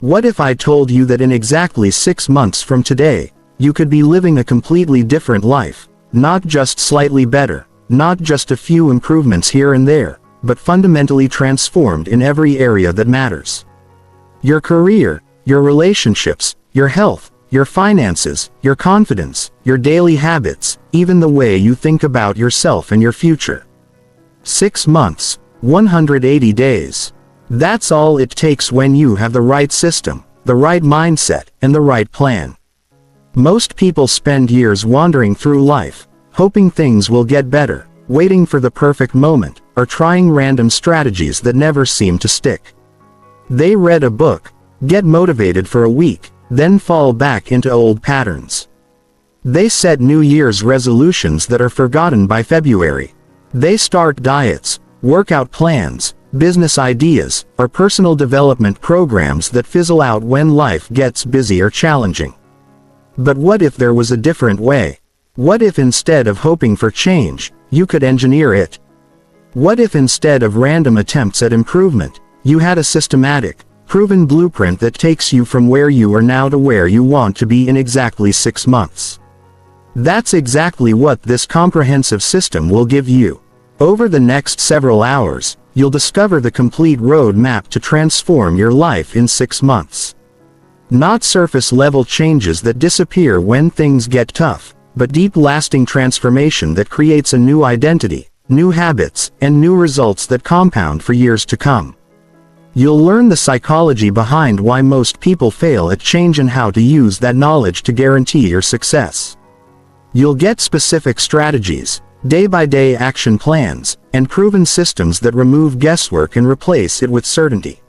What if I told you that in exactly 6 months from today, you could be living a completely different life, not just slightly better, not just a few improvements here and there, but fundamentally transformed in every area that matters? Your career, your relationships, your health, your finances, your confidence, your daily habits, even the way you think about yourself and your future. 6 months, 180 days. That's all it takes when you have the right system, the right mindset, and the right plan. Most people spend years wandering through life, hoping things will get better, waiting for the perfect moment, or trying random strategies that never seem to stick. They read a book, get motivated for a week, then fall back into old patterns. They set New Year's resolutions that are forgotten by February. They start diets, workout plans, business ideas, or personal development programs that fizzle out when life gets busy or challenging. But what if there was a different way? What if instead of hoping for change, you could engineer it? What if instead of random attempts at improvement, you had a systematic, proven blueprint that takes you from where you are now to where you want to be in exactly 6 months? That's exactly what this comprehensive system will give you. Over the next several hours, you'll discover the complete roadmap to transform your life in 6 months. Not surface-level changes that disappear when things get tough, but deep lasting transformation that creates a new identity, new habits, and new results that compound for years to come. You'll learn the psychology behind why most people fail at change and how to use that knowledge to guarantee your success. You'll get specific strategies, day-by-day action plans, and proven systems that remove guesswork and replace it with certainty.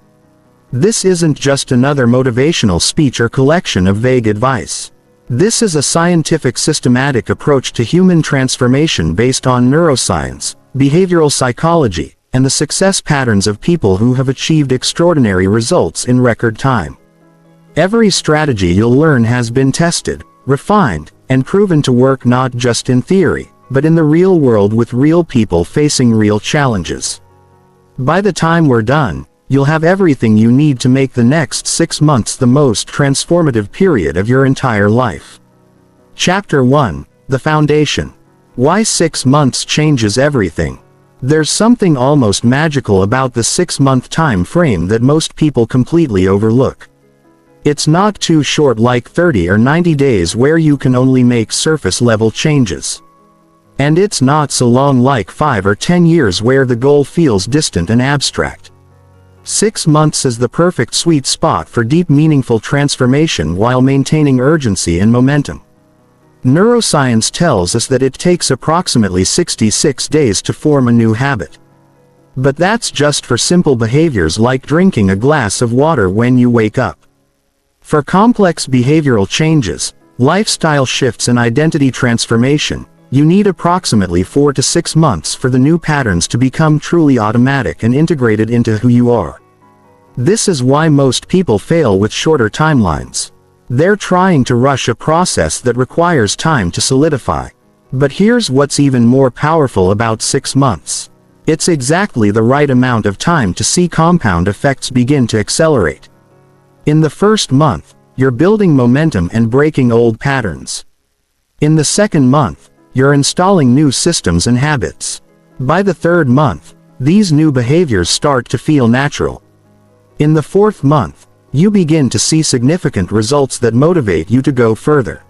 This isn't just another motivational speech or collection of vague advice. This is a scientific, systematic approach to human transformation based on neuroscience, behavioral psychology, and the success patterns of people who have achieved extraordinary results in record time. Every strategy you'll learn has been tested, refined, and proven to work not just in theory, but in the real world with real people facing real challenges. By the time we're done, you'll have everything you need to make the next 6 months the most transformative period of your entire life. Chapter 1, The Foundation. Why 6 months changes everything. There's something almost magical about the 6-month time frame that most people completely overlook. It's not too short like 30 or 90 days where you can only make surface-level changes. And it's not so long like 5 or 10 years where the goal feels distant and abstract. 6 months is the perfect sweet spot for deep, meaningful transformation while maintaining urgency and momentum. Neuroscience tells us that it takes approximately 66 days to form a new habit. But that's just for simple behaviors like drinking a glass of water when you wake up. For complex behavioral changes, lifestyle shifts and identity transformation, you need approximately 4 to 6 months for the new patterns to become truly automatic and integrated into who you are. This is why most people fail with shorter timelines. They're trying to rush a process that requires time to solidify. But here's what's even more powerful about 6 months. It's exactly the right amount of time to see compound effects begin to accelerate. In the first month, you're building momentum and breaking old patterns. In the second month, you're installing new systems and habits. By the third month, these new behaviors start to feel natural. In the fourth month, you begin to see significant results that motivate you to go further.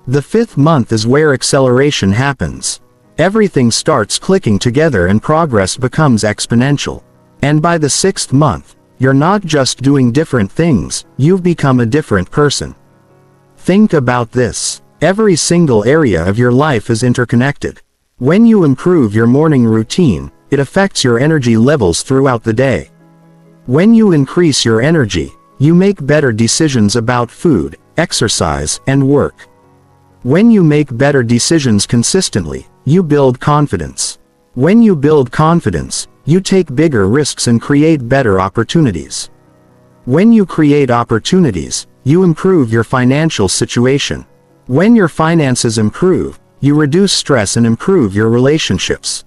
The fifth month is where acceleration happens. Everything starts clicking together and progress becomes exponential. And by the sixth month, you're not just doing different things, you've become a different person. Think about this. Every single area of your life is interconnected. When you improve your morning routine, it affects your energy levels throughout the day. When you increase your energy, you make better decisions about food, exercise, and work. When you make better decisions consistently, you build confidence. When you build confidence, you take bigger risks and create better opportunities. When you create opportunities, you improve your financial situation. When your finances improve, you reduce stress and improve your relationships.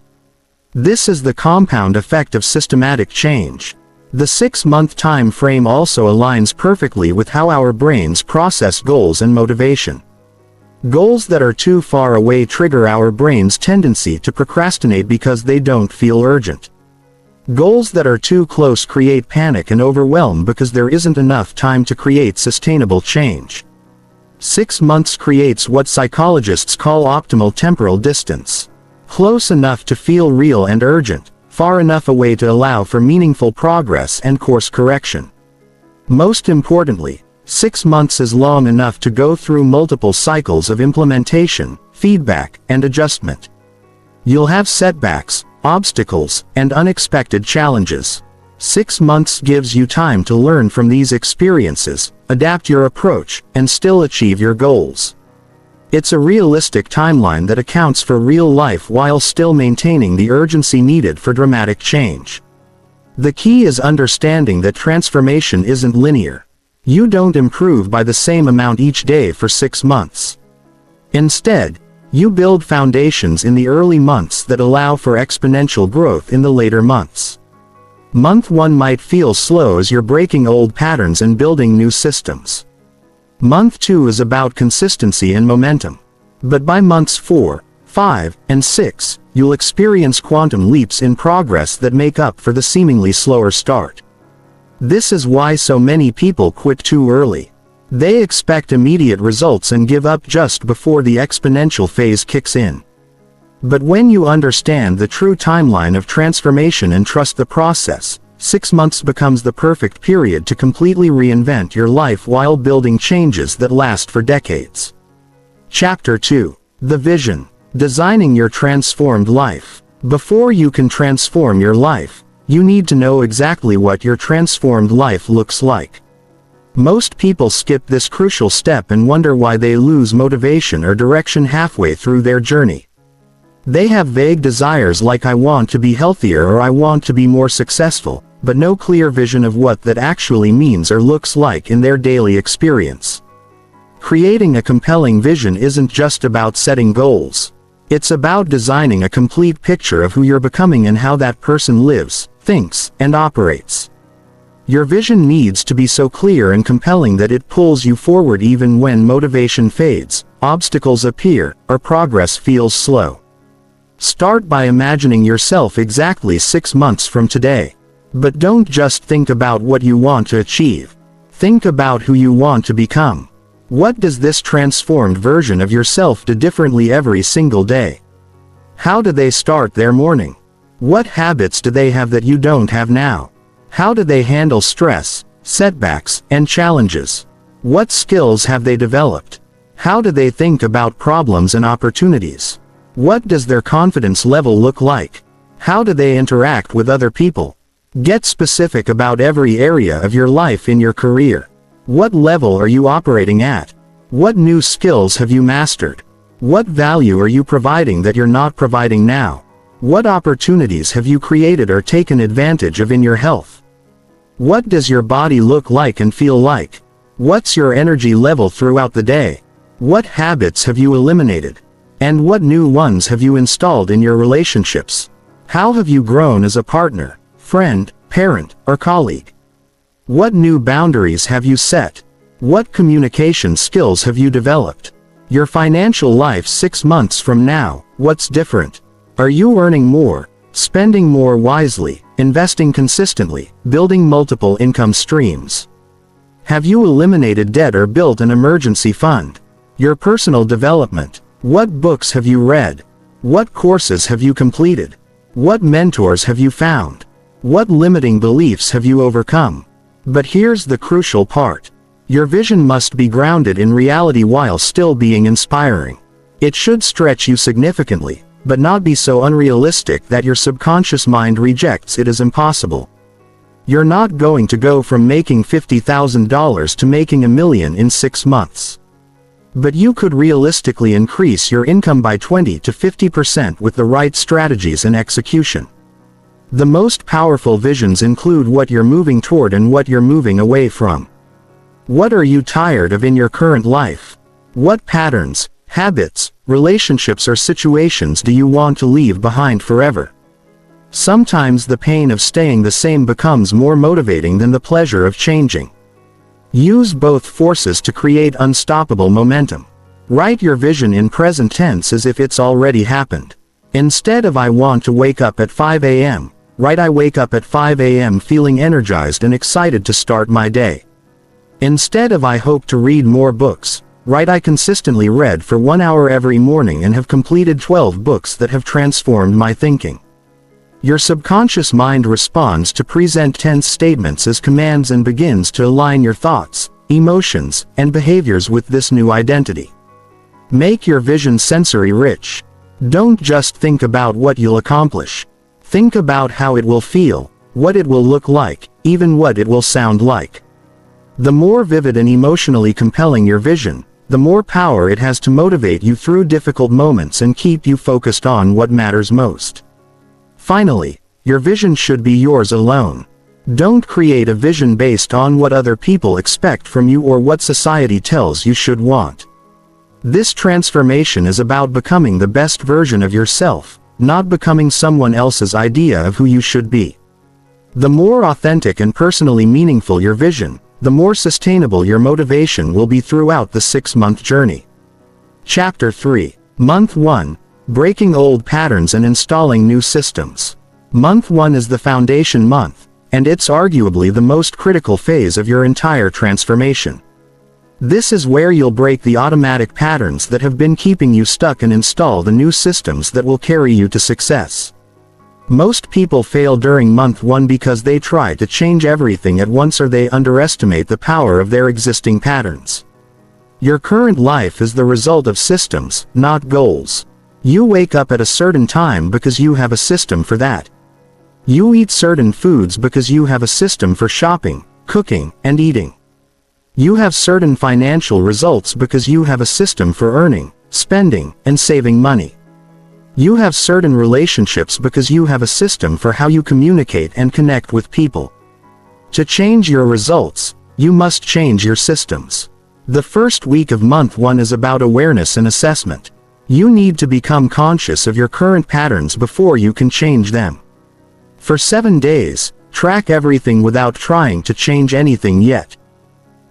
This is the compound effect of systematic change. The 6-month time frame also aligns perfectly with how our brains process goals and motivation. Goals that are too far away trigger our brain's tendency to procrastinate because they don't feel urgent. Goals that are too close create panic and overwhelm because there isn't enough time to create sustainable change. 6 months creates what psychologists call optimal temporal distance. Close enough to feel real and urgent, far enough away to allow for meaningful progress and course correction. Most importantly, 6 months is long enough to go through multiple cycles of implementation, feedback, and adjustment. You'll have setbacks, obstacles, and unexpected challenges. 6 months gives you time to learn from these experiences, adapt your approach, and still achieve your goals. It's a realistic timeline that accounts for real life while still maintaining the urgency needed for dramatic change. The key is understanding that transformation isn't linear. You don't improve by the same amount each day for 6 months. Instead, you build foundations in the early months that allow for exponential growth in the later months. Month 1 might feel slow as you're breaking old patterns and building new systems. Month 2 is about consistency and momentum. But by months 4, 5, and 6, you'll experience quantum leaps in progress that make up for the seemingly slower start. This is why so many people quit too early. They expect immediate results and give up just before the exponential phase kicks in. But when you understand the true timeline of transformation and trust the process, 6 months becomes the perfect period to completely reinvent your life while building changes that last for decades. Chapter 2. The Vision. Designing your transformed life. Before you can transform your life, you need to know exactly what your transformed life looks like. Most people skip this crucial step and wonder why they lose motivation or direction halfway through their journey. They have vague desires like I want to be healthier or I want to be more successful, but no clear vision of what that actually means or looks like in their daily experience. Creating a compelling vision isn't just about setting goals. It's about designing a complete picture of who you're becoming and how that person lives, thinks, and operates. Your vision needs to be so clear and compelling that it pulls you forward even when motivation fades, obstacles appear, or progress feels slow. Start by imagining yourself exactly 6 months from today. But don't just think about what you want to achieve. Think about who you want to become. What does this transformed version of yourself do differently every single day? How do they start their morning? What habits do they have that you don't have now? How do they handle stress, setbacks, and challenges? What skills have they developed? How do they think about problems and opportunities? What does their confidence level look like? How do they interact with other people? Get specific about every area of your life in your career. What level are you operating at? What new skills have you mastered? What value are you providing that you're not providing now? What opportunities have you created or taken advantage of in your health? What does your body look like and feel like? What's your energy level throughout the day? What habits have you eliminated? And what new ones have you installed in your relationships? How have you grown as a partner, friend, parent, or colleague? What new boundaries have you set? What communication skills have you developed? Your financial life 6 months from now, what's different? Are you earning more, spending more wisely, investing consistently, building multiple income streams? Have you eliminated debt or built an emergency fund? Your personal development. What books have you read? What courses have you completed? What mentors have you found? What limiting beliefs have you overcome? But here's the crucial part. Your vision must be grounded in reality while still being inspiring. It should stretch you significantly, but not be so unrealistic that your subconscious mind rejects it as impossible. You're not going to go from making $50,000 to making $1 million in 6 months. But you could realistically increase your income by 20 to 50% with the right strategies and execution. The most powerful visions include what you're moving toward and what you're moving away from. What are you tired of in your current life? What patterns, habits, relationships, or situations do you want to leave behind forever? Sometimes the pain of staying the same becomes more motivating than the pleasure of changing. Use both forces to create unstoppable momentum. Write your vision in present tense as if it's already happened. Instead of "I want to wake up at 5 a.m., write "I wake up at 5 a.m. feeling energized and excited to start my day." Instead of "I hope to read more books," write "I consistently read for 1 hour every morning and have completed 12 books that have transformed my thinking." Your subconscious mind responds to present tense statements as commands and begins to align your thoughts, emotions, and behaviors with this new identity. Make your vision sensory rich. Don't just think about what you'll accomplish. Think about how it will feel, what it will look like, even what it will sound like. The more vivid and emotionally compelling your vision, the more power it has to motivate you through difficult moments and keep you focused on what matters most. Finally, your vision should be yours alone. Don't create a vision based on what other people expect from you or what society tells you should want. This transformation is about becoming the best version of yourself, not becoming someone else's idea of who you should be. The more authentic and personally meaningful your vision, the more sustainable your motivation will be throughout the 6-month journey. Chapter 3. Month 1. Breaking old patterns and installing new systems. Month 1 is the foundation month, and it's arguably the most critical phase of your entire transformation. This is where you'll break the automatic patterns that have been keeping you stuck and install the new systems that will carry you to success. Most people fail during month 1 because they try to change everything at once or they underestimate the power of their existing patterns. Your current life is the result of systems, not goals. You wake up at a certain time because you have a system for that. You eat certain foods because you have a system for shopping, cooking, and eating. You have certain financial results because you have a system for earning, spending, and saving money. You have certain relationships because you have a system for how you communicate and connect with people. To change your results, you must change your systems. The first week of month 1 is about awareness and assessment. You need to become conscious of your current patterns before you can change them. For 7 days, track everything without trying to change anything yet.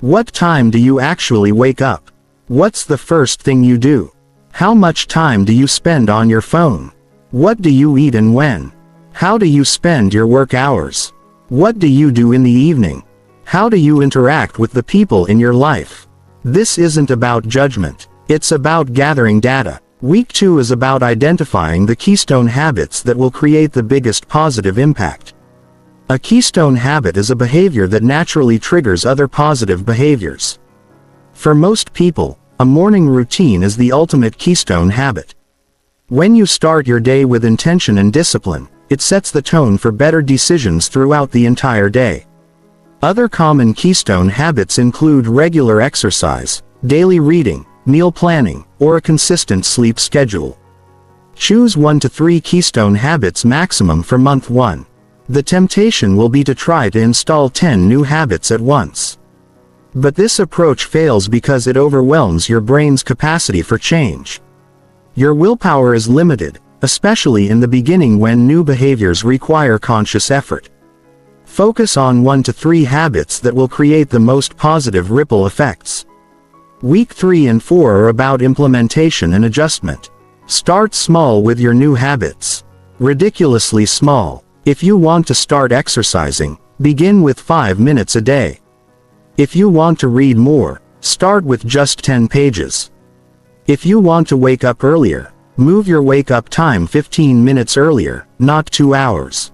What time do you actually wake up? What's the first thing you do? How much time do you spend on your phone? What do you eat and when? How do you spend your work hours? What do you do in the evening? How do you interact with the people in your life? This isn't about judgment. It's about gathering data. Week 2 is about identifying the keystone habits that will create the biggest positive impact. A keystone habit is a behavior that naturally triggers other positive behaviors. For most people, a morning routine is the ultimate keystone habit. When you start your day with intention and discipline, it sets the tone for better decisions throughout the entire day. Other common keystone habits include regular exercise, daily reading, meal planning, or a consistent sleep schedule. Choose 1 to 3 keystone habits maximum for month 1. The temptation will be to try to install 10 new habits at once. But this approach fails because it overwhelms your brain's capacity for change. Your willpower is limited, especially in the beginning when new behaviors require conscious effort. Focus on 1 to 3 habits that will create the most positive ripple effects. Week 3 and 4 are about implementation and adjustment. Start small with your new habits. Ridiculously small. If you want to start exercising, begin with 5 minutes a day. If you want to read more, start with just 10 pages. If you want to wake up earlier, move your wake-up time 15 minutes earlier, not 2 hours.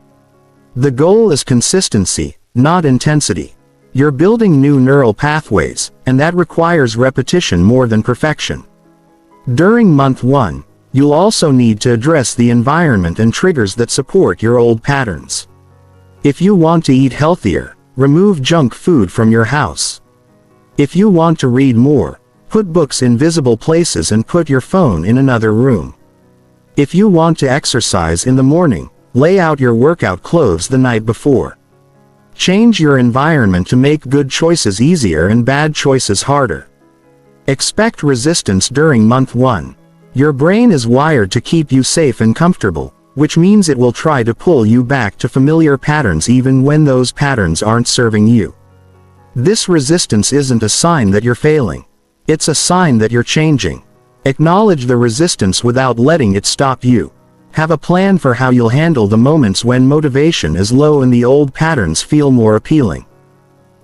The goal is consistency, not intensity. You're building new neural pathways, and that requires repetition more than perfection. During month 1, you'll also need to address the environment and triggers that support your old patterns. If you want to eat healthier, remove junk food from your house. If you want to read more, put books in visible places and put your phone in another room. If you want to exercise in the morning, lay out your workout clothes the night before. Change your environment to make good choices easier and bad choices harder. Expect resistance during month 1. Your brain is wired to keep you safe and comfortable, which means it will try to pull you back to familiar patterns even when those patterns aren't serving you. This resistance isn't a sign that you're failing. It's a sign that you're changing. Acknowledge the resistance without letting it stop you. Have a plan for how you'll handle the moments when motivation is low and the old patterns feel more appealing.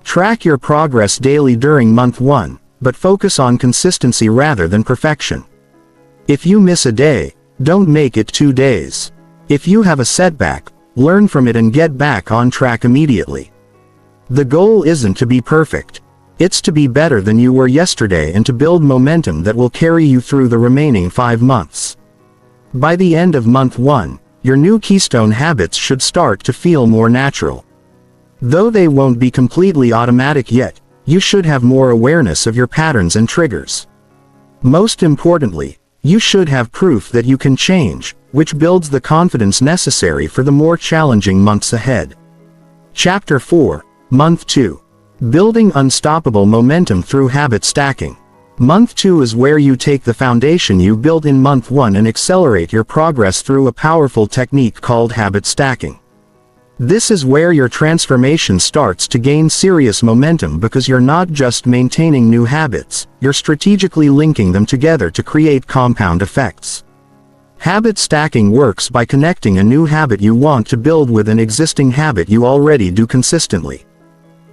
Track your progress daily during month 1, but focus on consistency rather than perfection. If you miss a day, don't make it 2 days. If you have a setback, learn from it and get back on track immediately. The goal isn't to be perfect. It's to be better than you were yesterday and to build momentum that will carry you through the remaining 5 months. By the end of month 1, your new keystone habits should start to feel more natural. Though they won't be completely automatic yet, you should have more awareness of your patterns and triggers. Most importantly, you should have proof that you can change, which builds the confidence necessary for the more challenging months ahead. Chapter 4, Month 2. Building Unstoppable Momentum Through Habit Stacking. Month 2 is where you take the foundation you built in month 1 and accelerate your progress through a powerful technique called habit stacking. This is where your transformation starts to gain serious momentum because you're not just maintaining new habits, you're strategically linking them together to create compound effects. Habit stacking works by connecting a new habit you want to build with an existing habit you already do consistently.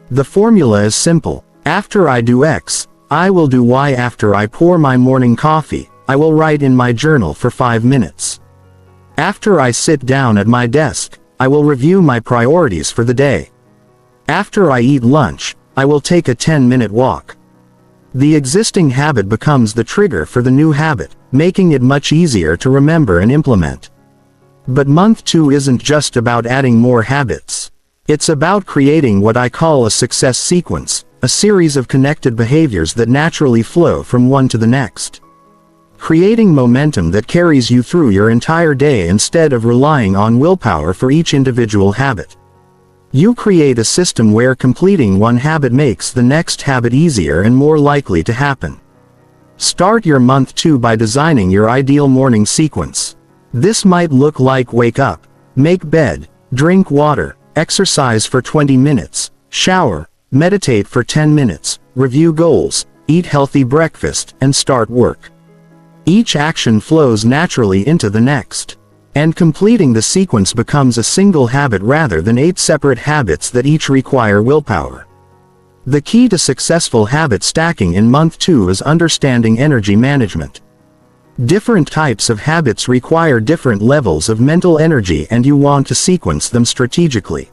The formula is simple. After I do X, I will do Y. After I pour my morning coffee, I will write in my journal for 5 minutes. After I sit down at my desk, I will review my priorities for the day. After I eat lunch, I will take a 10-minute walk. The existing habit becomes the trigger for the new habit, making it much easier to remember and implement. But month 2 isn't just about adding more habits. It's about creating what I call a success sequence, a series of connected behaviors that naturally flow from one to the next. Creating momentum that carries you through your entire day instead of relying on willpower for each individual habit. You create a system where completing one habit makes the next habit easier and more likely to happen. Start your month 2 by designing your ideal morning sequence. This might look like wake up, make bed, drink water, exercise for 20 minutes, shower, meditate for 10 minutes, review goals, eat healthy breakfast, and start work. Each action flows naturally into the next. And completing the sequence becomes a single habit rather than 8 separate habits that each require willpower. The key to successful habit stacking in month 2 is understanding energy management. Different types of habits require different levels of mental energy, and you want to sequence them strategically.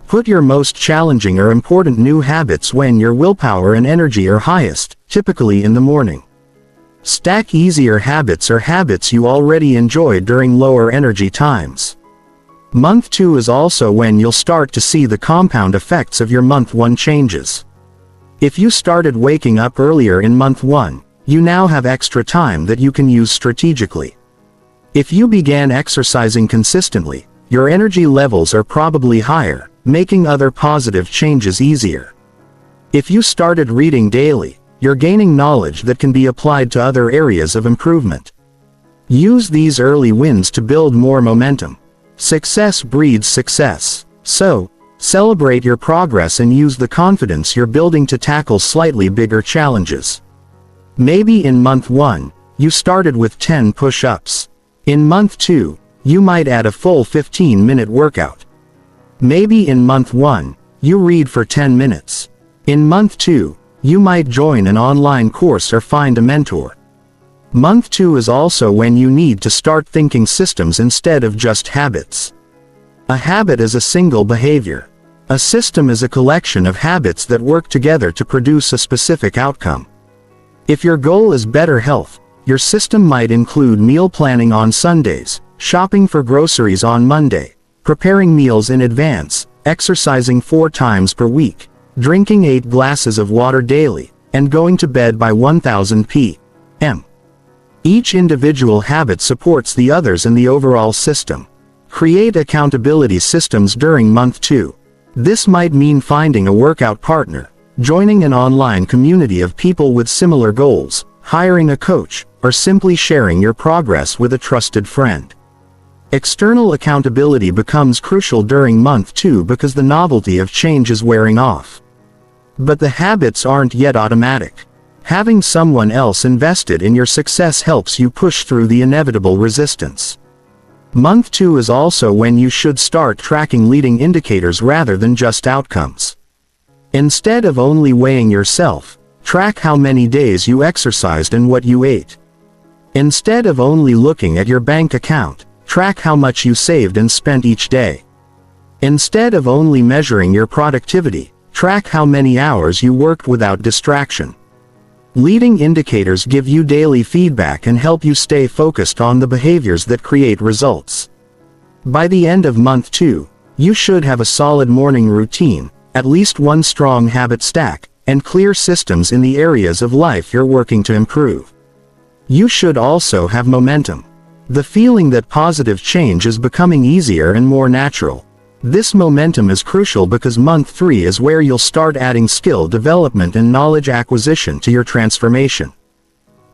Put your most challenging or important new habits when your willpower and energy are highest, typically in the morning. Stack easier habits or habits you already enjoy during lower energy times. Month 2 is also when you'll start to see the compound effects of your month 1 changes. If you started waking up earlier in month 1, you now have extra time that you can use strategically. If you began exercising consistently, your energy levels are probably higher, making other positive changes easier. If you started reading daily, you're gaining knowledge that can be applied to other areas of improvement. Use these early wins to build more momentum. Success breeds success. So, celebrate your progress and use the confidence you're building to tackle slightly bigger challenges. Maybe in month 1, you started with 10 push-ups. In month 2, you might add a full 15-minute workout. Maybe in month 1, you read for 10 minutes. In month 2, you might join an online course or find a mentor. Month 2 is also when you need to start thinking systems instead of just habits. A habit is a single behavior. A system is a collection of habits that work together to produce a specific outcome. If your goal is better health, your system might include meal planning on Sundays, shopping for groceries on Monday, preparing meals in advance, exercising 4 times per week, drinking 8 glasses of water daily, and going to bed by 1000 p.m. Each individual habit supports the others in the overall system. Create accountability systems during month 2. This might mean finding a workout partner, joining an online community of people with similar goals, hiring a coach, or simply sharing your progress with a trusted friend. External accountability becomes crucial during month 2 because the novelty of change is wearing off. But the habits aren't yet automatic. Having someone else invested in your success helps you push through the inevitable resistance. Month 2 is also when you should start tracking leading indicators rather than just outcomes. Instead of only weighing yourself, track how many days you exercised and what you ate. Instead of only looking at your bank account, track how much you saved and spent each day. Instead of only measuring your productivity, track how many hours you worked without distraction. Leading indicators give you daily feedback and help you stay focused on the behaviors that create results. By the end of month 2, you should have a solid morning routine, at least one strong habit stack, and clear systems in the areas of life you're working to improve. You should also have momentum. The feeling that positive change is becoming easier and more natural. This momentum is crucial because month 3 is where you'll start adding skill development and knowledge acquisition to your transformation.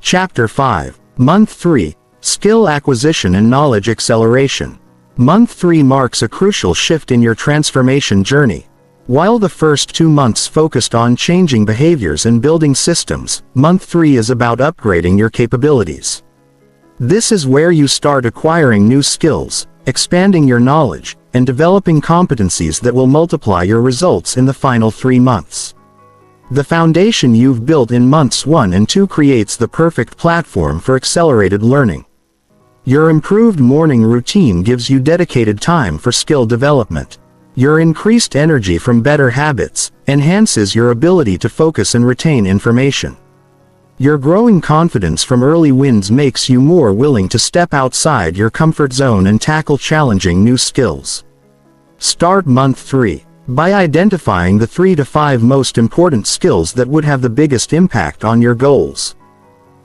Chapter 5. Month 3. Skill acquisition and knowledge acceleration. Month 3 marks a crucial shift in your transformation journey. While the first 2 months focused on changing behaviors and building systems, month 3 is about upgrading your capabilities. This is where you start acquiring new skills, expanding your knowledge, and developing competencies that will multiply your results in the final 3 months. The foundation you've built in months 1 and 2 creates the perfect platform for accelerated learning. Your improved morning routine gives you dedicated time for skill development. Your increased energy from better habits enhances your ability to focus and retain information. Your growing confidence from early wins makes you more willing to step outside your comfort zone and tackle challenging new skills. Start month 3 by identifying the 3 to 5 most important skills that would have the biggest impact on your goals.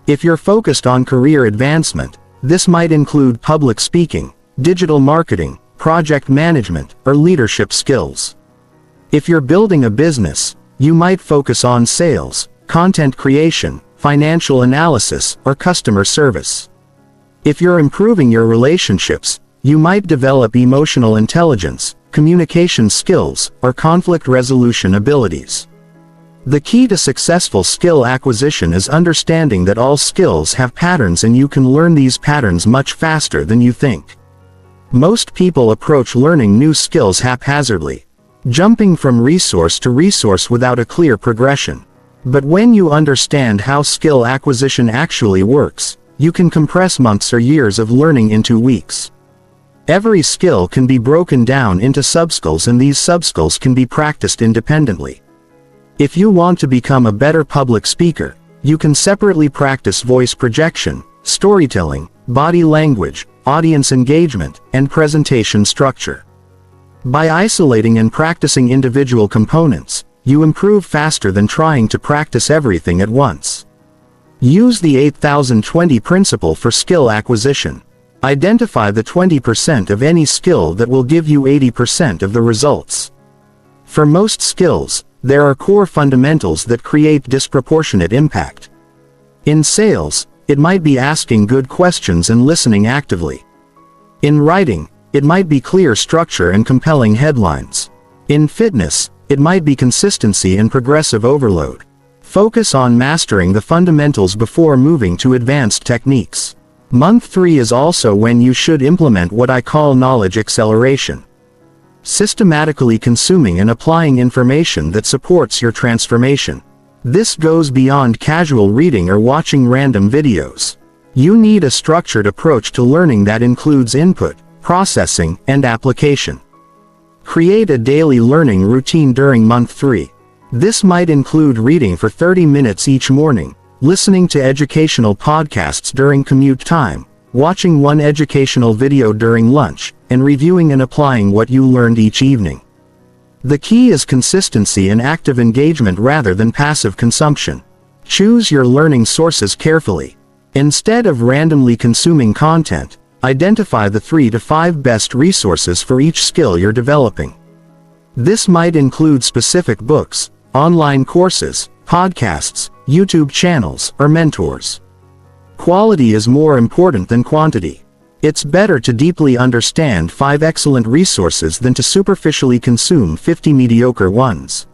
If you're focused on career advancement, this might include public speaking, digital marketing, project management, or leadership skills. If you're building a business, you might focus on sales, content creation, financial analysis, or customer service. If you're improving your relationships, you might develop emotional intelligence, communication skills, or conflict resolution abilities. The key to successful skill acquisition is understanding that all skills have patterns and you can learn these patterns much faster than you think. Most people approach learning new skills haphazardly, jumping from resource to resource without a clear progression. But when you understand how skill acquisition actually works, you can compress months or years of learning into weeks. Every skill can be broken down into subskills and these subskills can be practiced independently. If you want to become a better public speaker, you can separately practice voice projection, storytelling, body language, audience engagement, and presentation structure. By isolating and practicing individual components, you improve faster than trying to practice everything at once. Use the 8020 principle for skill acquisition. Identify the 20% of any skill that will give you 80% of the results. For most skills, there are core fundamentals that create disproportionate impact. In sales, it might be asking good questions and listening actively. In writing, it might be clear structure and compelling headlines. In fitness, it might be consistency and progressive overload. Focus on mastering the fundamentals before moving to advanced techniques. Month 3 is also when you should implement what I call knowledge acceleration. Systematically consuming and applying information that supports your transformation. This goes beyond casual reading or watching random videos. You need a structured approach to learning that includes input, processing, and application. Create a daily learning routine during month 3. This might include reading for 30 minutes each morning, listening to educational podcasts during commute time, watching one educational video during lunch, and reviewing and applying what you learned each evening. The key is consistency and active engagement rather than passive consumption. Choose your learning sources carefully. Instead of randomly consuming content, identify the 3 to 5 best resources for each skill you're developing. This might include specific books, online courses, podcasts, YouTube channels, or mentors. Quality is more important than quantity. It's better to deeply understand 5 excellent resources than to superficially consume 50 mediocre ones.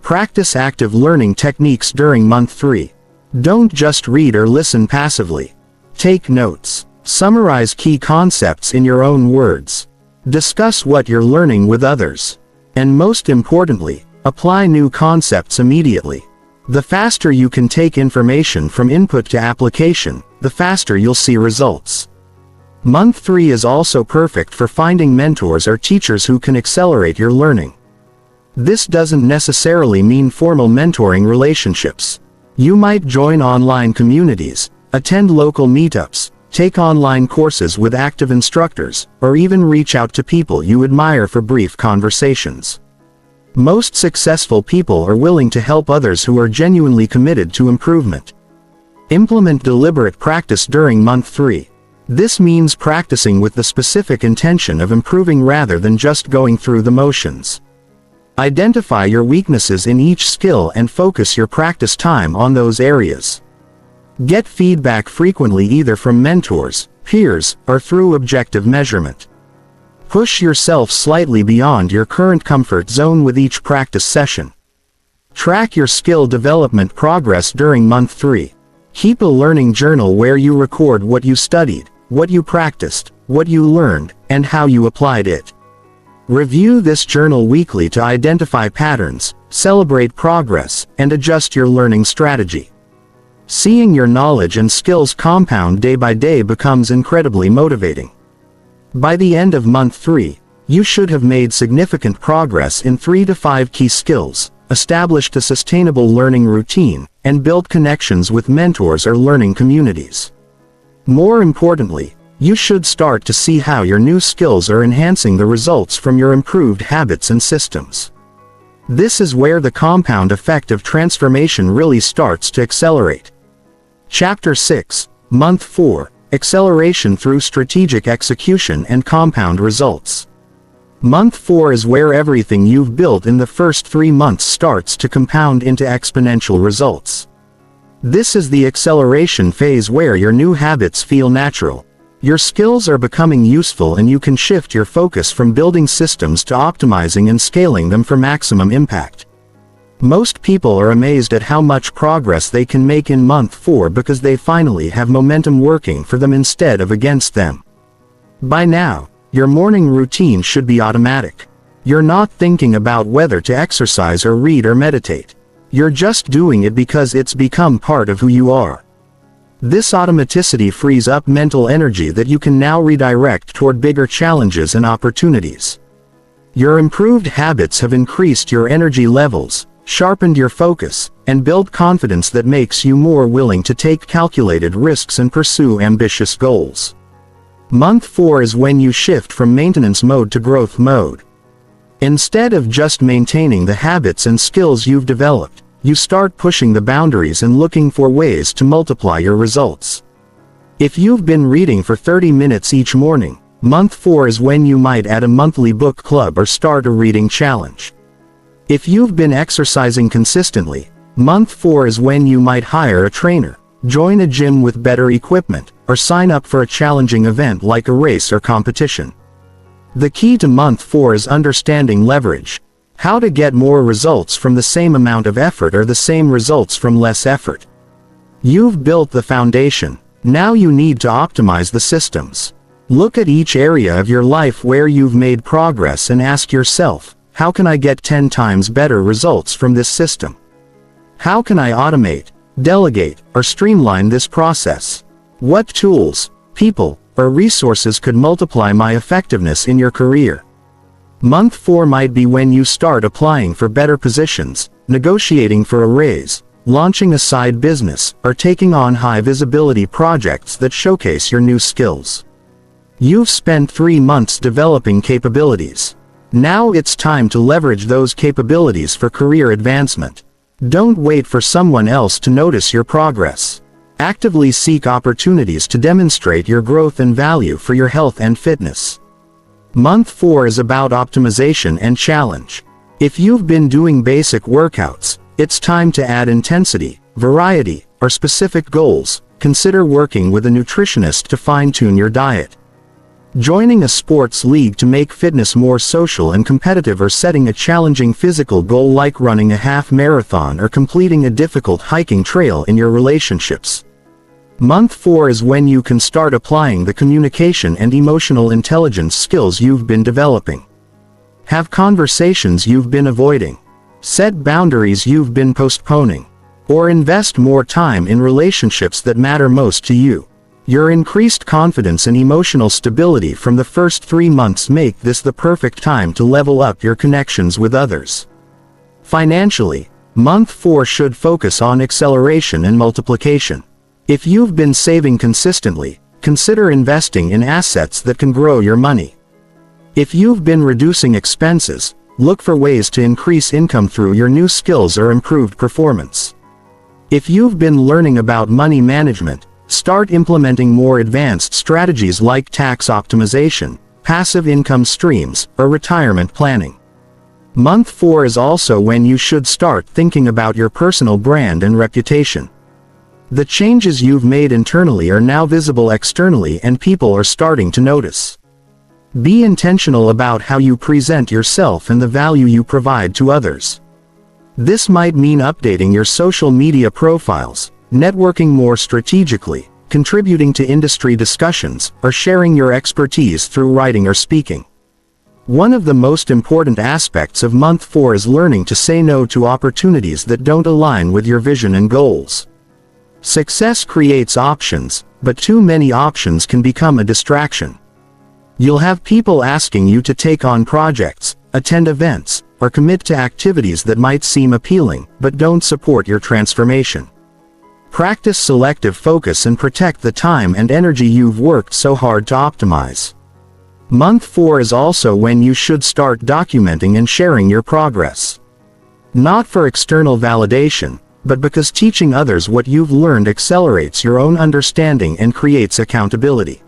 Practice active learning techniques during month 3. Don't just read or listen passively. Take notes. Summarize key concepts in your own words. Discuss what you're learning with others. And most importantly, apply new concepts immediately. The faster you can take information from input to application, the faster you'll see results. Month 3 is also perfect for finding mentors or teachers who can accelerate your learning. This doesn't necessarily mean formal mentoring relationships. You might join online communities, attend local meetups, take online courses with active instructors, or even reach out to people you admire for brief conversations. Most successful people are willing to help others who are genuinely committed to improvement. Implement deliberate practice during month 3. This means practicing with the specific intention of improving rather than just going through the motions. Identify your weaknesses in each skill and focus your practice time on those areas. Get feedback frequently either from mentors, peers, or through objective measurement. Push yourself slightly beyond your current comfort zone with each practice session. Track your skill development progress during month 3. Keep a learning journal where you record what you studied, what you practiced, what you learned, and how you applied it. Review this journal weekly to identify patterns, celebrate progress, and adjust your learning strategy. Seeing your knowledge and skills compound day by day becomes incredibly motivating. By the end of month 3, you should have made significant progress in 3 to 5 key skills, established a sustainable learning routine, and built connections with mentors or learning communities. More importantly, you should start to see how your new skills are enhancing the results from your improved habits and systems. This is where the compound effect of transformation really starts to accelerate. Chapter 6, Month 4, Acceleration through Strategic Execution and Compound Results. Month 4 is where everything you've built in the first 3 months starts to compound into exponential results. This is the acceleration phase where your new habits feel natural. Your skills are becoming useful and you can shift your focus from building systems to optimizing and scaling them for maximum impact. Most people are amazed at how much progress they can make in month 4 because they finally have momentum working for them instead of against them. By now, your morning routine should be automatic. You're not thinking about whether to exercise or read or meditate. You're just doing it because it's become part of who you are. This automaticity frees up mental energy that you can now redirect toward bigger challenges and opportunities. Your improved habits have increased your energy levels, sharpened your focus, and built confidence that makes you more willing to take calculated risks and pursue ambitious goals. Month 4 is when you shift from maintenance mode to growth mode. Instead of just maintaining the habits and skills you've developed, you start pushing the boundaries and looking for ways to multiply your results. If you've been reading for 30 minutes each morning, month 4 is when you might add a monthly book club or start a reading challenge. If you've been exercising consistently, month 4 is when you might hire a trainer, join a gym with better equipment, or sign up for a challenging event like a race or competition. The key to month 4 is understanding leverage. How to get more results from the same amount of effort or the same results from less effort. You've built the foundation, now you need to optimize the systems. Look at each area of your life where you've made progress and ask yourself, how can I get 10 times better results from this system? How can I automate, delegate, or streamline this process? What tools, people, or resources could multiply my effectiveness in your career? Month 4 might be when you start applying for better positions, negotiating for a raise, launching a side business, or taking on high-visibility projects that showcase your new skills. You've spent 3 months developing capabilities. Now it's time to leverage those capabilities for career advancement. Don't wait for someone else to notice your progress. Actively seek opportunities to demonstrate your growth and value for your health and fitness. Month 4 is about optimization and challenge. If you've been doing basic workouts, it's time to add intensity, variety, or specific goals. Consider working with a nutritionist to fine-tune your diet. Joining a sports league to make fitness more social and competitive, or setting a challenging physical goal like running a half marathon or completing a difficult hiking trail in your relationships. Month 4 is when you can start applying the communication and emotional intelligence skills you've been developing. Have conversations you've been avoiding. Set boundaries you've been postponing. Or invest more time in relationships that matter most to you. Your increased confidence and emotional stability from the first 3 months make this the perfect time to level up your connections with others. Financially, month 4 should focus on acceleration and multiplication. If you've been saving consistently, consider investing in assets that can grow your money. If you've been reducing expenses, look for ways to increase income through your new skills or improved performance. If you've been learning about money management, start implementing more advanced strategies like tax optimization, passive income streams, or retirement planning. Month 4 is also when you should start thinking about your personal brand and reputation. The changes you've made internally are now visible externally, and people are starting to notice. Be intentional about how you present yourself and the value you provide to others. This might mean updating your social media profiles, networking more strategically, contributing to industry discussions, or sharing your expertise through writing or speaking. One of the most important aspects of month 4 is learning to say no to opportunities that don't align with your vision and goals. Success creates options, but too many options can become a distraction. You'll have people asking you to take on projects, attend events, or commit to activities that might seem appealing, but don't support your transformation. Practice selective focus and protect the time and energy you've worked so hard to optimize. Month 4 is also when you should start documenting and sharing your progress. Not for external validation, but because teaching others what you've learned accelerates your own understanding and creates accountability.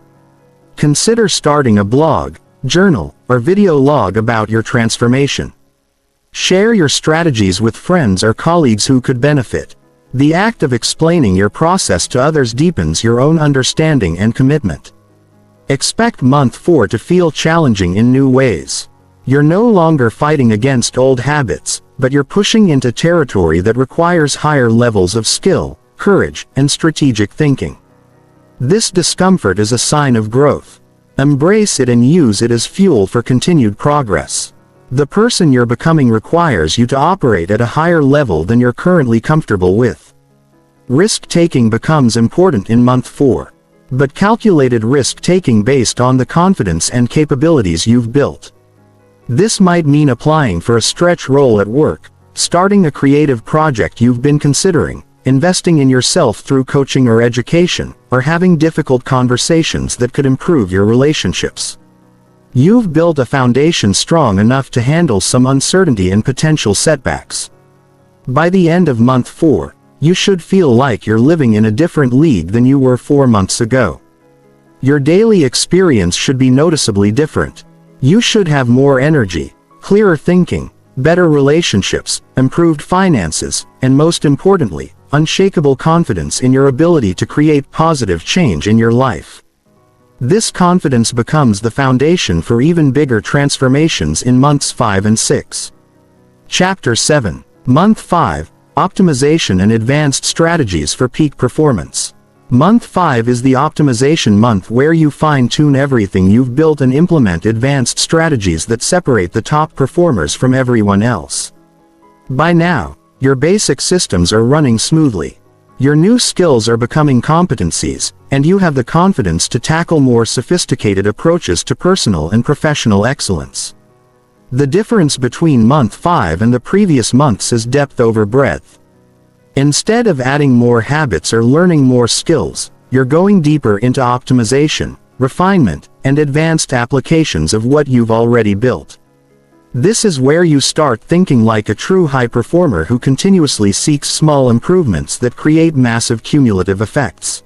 Consider starting a blog, journal, or video log about your transformation. Share your strategies with friends or colleagues who could benefit. The act of explaining your process to others deepens your own understanding and commitment. Expect month 4 to feel challenging in new ways. You're no longer fighting against old habits, but you're pushing into territory that requires higher levels of skill, courage, and strategic thinking. This discomfort is a sign of growth. Embrace it and use it as fuel for continued progress. The person you're becoming requires you to operate at a higher level than you're currently comfortable with. Risk-taking becomes important in month 4. But calculated risk-taking based on the confidence and capabilities you've built. This might mean applying for a stretch role at work, starting a creative project you've been considering, investing in yourself through coaching or education, or having difficult conversations that could improve your relationships. You've built a foundation strong enough to handle some uncertainty and potential setbacks. By the end of month 4, you should feel like you're living in a different league than you were 4 months ago. Your daily experience should be noticeably different. You should have more energy, clearer thinking, better relationships, improved finances, and most importantly, unshakable confidence in your ability to create positive change in your life. This confidence becomes the foundation for even bigger transformations in months 5 and 6. Chapter 7. Month 5. Optimization and Advanced Strategies for Peak Performance. Month 5 is the optimization month where you fine-tune everything you've built and implement advanced strategies that separate the top performers from everyone else. By now, your basic systems are running smoothly. Your new skills are becoming competencies, and you have the confidence to tackle more sophisticated approaches to personal and professional excellence. The difference between month 5 and the previous months is depth over breadth. Instead of adding more habits or learning more skills, you're going deeper into optimization, refinement, and advanced applications of what you've already built. This is where you start thinking like a true high performer who continuously seeks small improvements that create massive cumulative effects.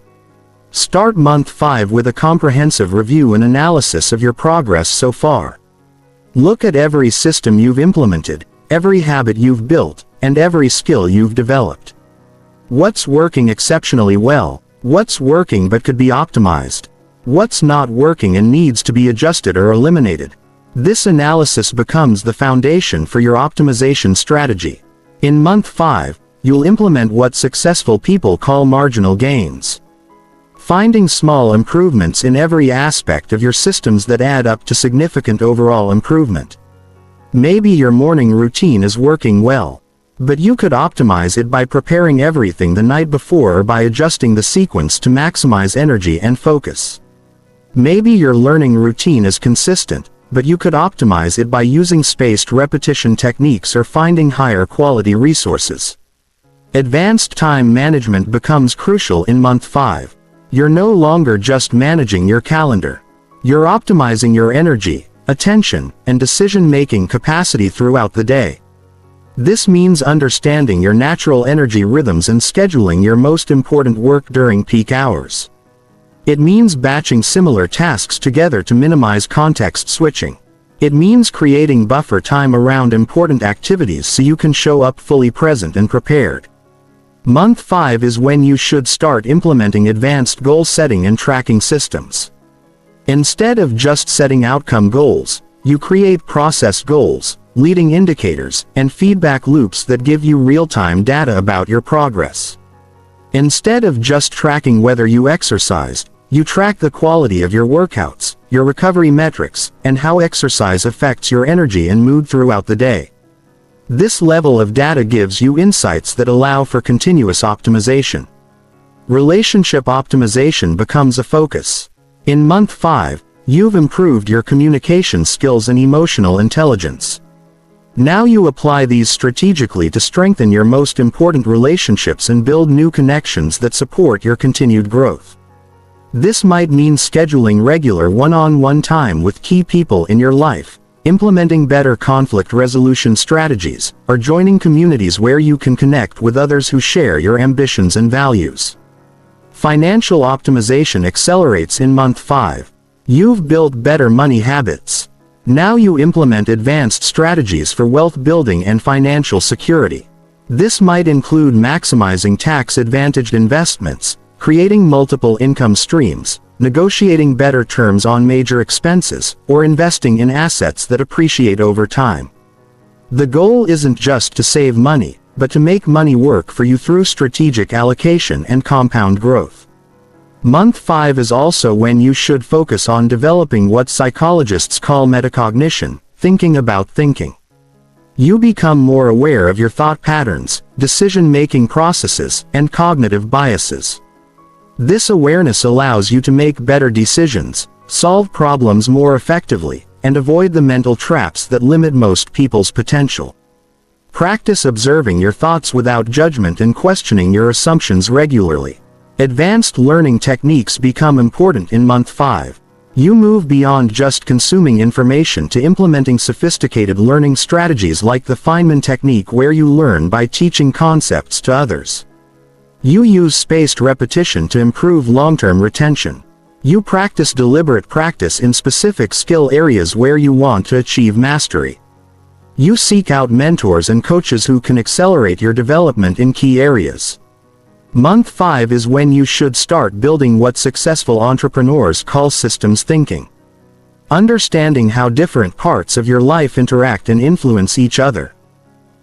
Start month 5 with a comprehensive review and analysis of your progress so far. Look at every system you've implemented, every habit you've built, and every skill you've developed. What's working exceptionally well? What's working but could be optimized? What's not working and needs to be adjusted or eliminated? This analysis becomes the foundation for your optimization strategy. In month 5, you'll implement what successful people call marginal gains. Finding small improvements in every aspect of your systems that add up to significant overall improvement. Maybe your morning routine is working well, but you could optimize it by preparing everything the night before or by adjusting the sequence to maximize energy and focus. Maybe your learning routine is consistent, but you could optimize it by using spaced repetition techniques or finding higher quality resources. Advanced time management becomes crucial in month 5. You're no longer just managing your calendar. You're optimizing your energy, attention, and decision-making capacity throughout the day. This means understanding your natural energy rhythms and scheduling your most important work during peak hours. It means batching similar tasks together to minimize context switching. It means creating buffer time around important activities so you can show up fully present and prepared. Month 5 is when you should start implementing advanced goal setting and tracking systems. Instead of just setting outcome goals, you create process goals, leading indicators, and feedback loops that give you real-time data about your progress. Instead of just tracking whether you exercised, you track the quality of your workouts, your recovery metrics, and how exercise affects your energy and mood throughout the day. This level of data gives you insights that allow for continuous optimization. Relationship optimization becomes a focus. In month 5, you've improved your communication skills and emotional intelligence. Now you apply these strategically to strengthen your most important relationships and build new connections that support your continued growth. This might mean scheduling regular one-on-one time with key people in your life, implementing better conflict resolution strategies, or joining communities where you can connect with others who share your ambitions and values. Financial optimization accelerates in month 5. You've built better money habits. Now you implement advanced strategies for wealth building and financial security. This might include maximizing tax-advantaged investments, creating multiple income streams, negotiating better terms on major expenses, or investing in assets that appreciate over time. The goal isn't just to save money, but to make money work for you through strategic allocation and compound growth. Month 5 is also when you should focus on developing what psychologists call metacognition, thinking about thinking. You become more aware of your thought patterns, decision-making processes, and cognitive biases. This awareness allows you to make better decisions, solve problems more effectively, and avoid the mental traps that limit most people's potential. Practice observing your thoughts without judgment and questioning your assumptions regularly. Advanced learning techniques become important in month 5. You move beyond just consuming information to implementing sophisticated learning strategies like the Feynman technique, where you learn by teaching concepts to others. You use spaced repetition to improve long-term retention. You practice deliberate practice in specific skill areas where you want to achieve mastery. You seek out mentors and coaches who can accelerate your development in key areas. Month 5 is when you should start building what successful entrepreneurs call systems thinking. Understanding how different parts of your life interact and influence each other.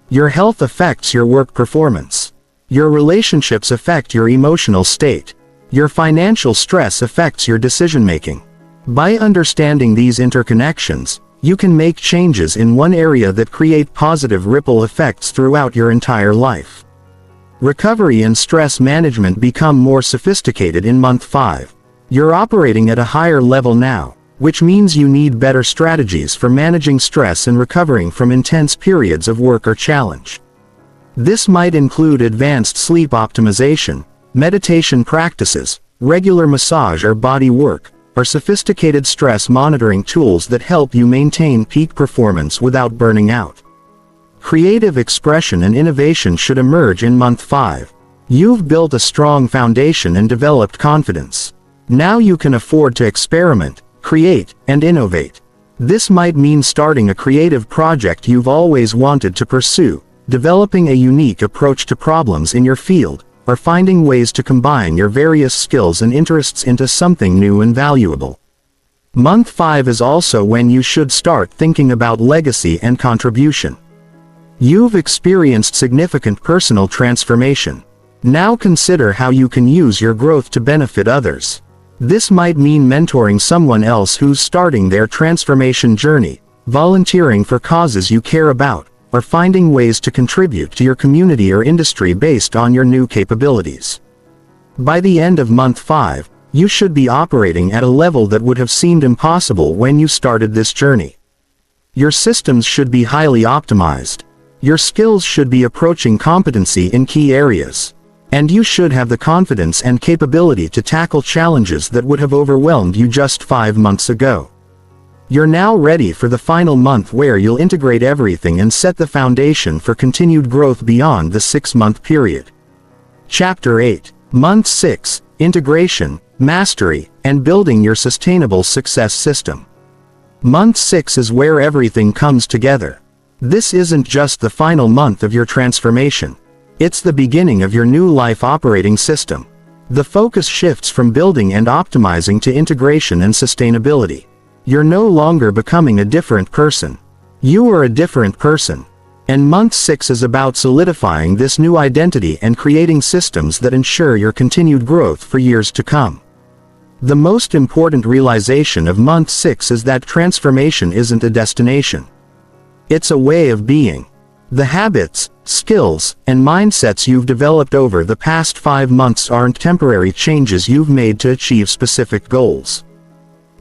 Your health affects your work performance. Your relationships affect your emotional state. Your financial stress affects your decision-making. By understanding these interconnections, you can make changes in one area that create positive ripple effects throughout your entire life. Recovery and stress management become more sophisticated in month 5. You're operating at a higher level now, which means you need better strategies for managing stress and recovering from intense periods of work or challenge. This might include advanced sleep optimization, meditation practices, regular massage or body work, or sophisticated stress monitoring tools that help you maintain peak performance without burning out. Creative expression and innovation should emerge in month 5. You've built a strong foundation and developed confidence. Now you can afford to experiment, create, and innovate. This might mean starting a creative project you've always wanted to pursue, developing a unique approach to problems in your field, are finding ways to combine your various skills and interests into something new and valuable. Month 5 is also when you should start thinking about legacy and contribution. You've experienced significant personal transformation. Now consider how you can use your growth to benefit others. This might mean mentoring someone else who's starting their transformation journey, volunteering for causes you care about, or finding ways to contribute to your community or industry based on your new capabilities. By the end of month 5, you should be operating at a level that would have seemed impossible when you started this journey. Your systems should be highly optimized. Your skills should be approaching competency in key areas. And you should have the confidence and capability to tackle challenges that would have overwhelmed you just 5 months ago. You're now ready for the final month where you'll integrate everything and set the foundation for continued growth beyond the 6-month period. Chapter 8. Month 6. Integration, Mastery, and Building Your Sustainable Success System. Month 6 is where everything comes together. This isn't just the final month of your transformation. It's the beginning of your new life operating system. The focus shifts from building and optimizing to integration and sustainability. You're no longer becoming a different person. You are a different person. And month 6 is about solidifying this new identity and creating systems that ensure your continued growth for years to come. The most important realization of month 6 is that transformation isn't a destination. It's a way of being. The habits, skills, and mindsets you've developed over the past 5 months aren't temporary changes you've made to achieve specific goals.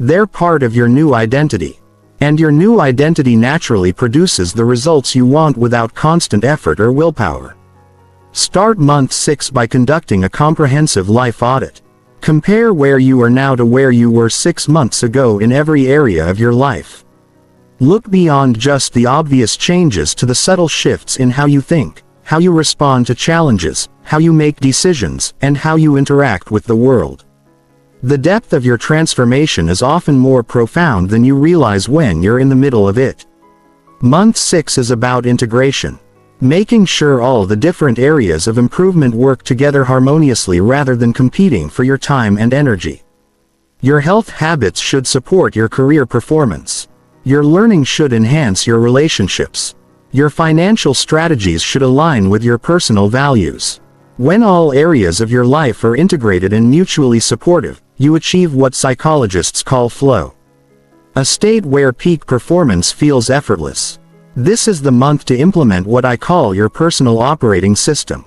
They're part of your new identity. And your new identity naturally produces the results you want without constant effort or willpower. Start month 6 by conducting a comprehensive life audit. Compare where you are now to where you were 6 months ago in every area of your life. Look beyond just the obvious changes to the subtle shifts in how you think, how you respond to challenges, how you make decisions, and how you interact with the world. The depth of your transformation is often more profound than you realize when you're in the middle of it. Month 6 is about integration. Making sure all the different areas of improvement work together harmoniously rather than competing for your time and energy. Your health habits should support your career performance. Your learning should enhance your relationships. Your financial strategies should align with your personal values. When all areas of your life are integrated and mutually supportive, you achieve what psychologists call flow. A state where peak performance feels effortless. This is the month to implement what I call your personal operating system.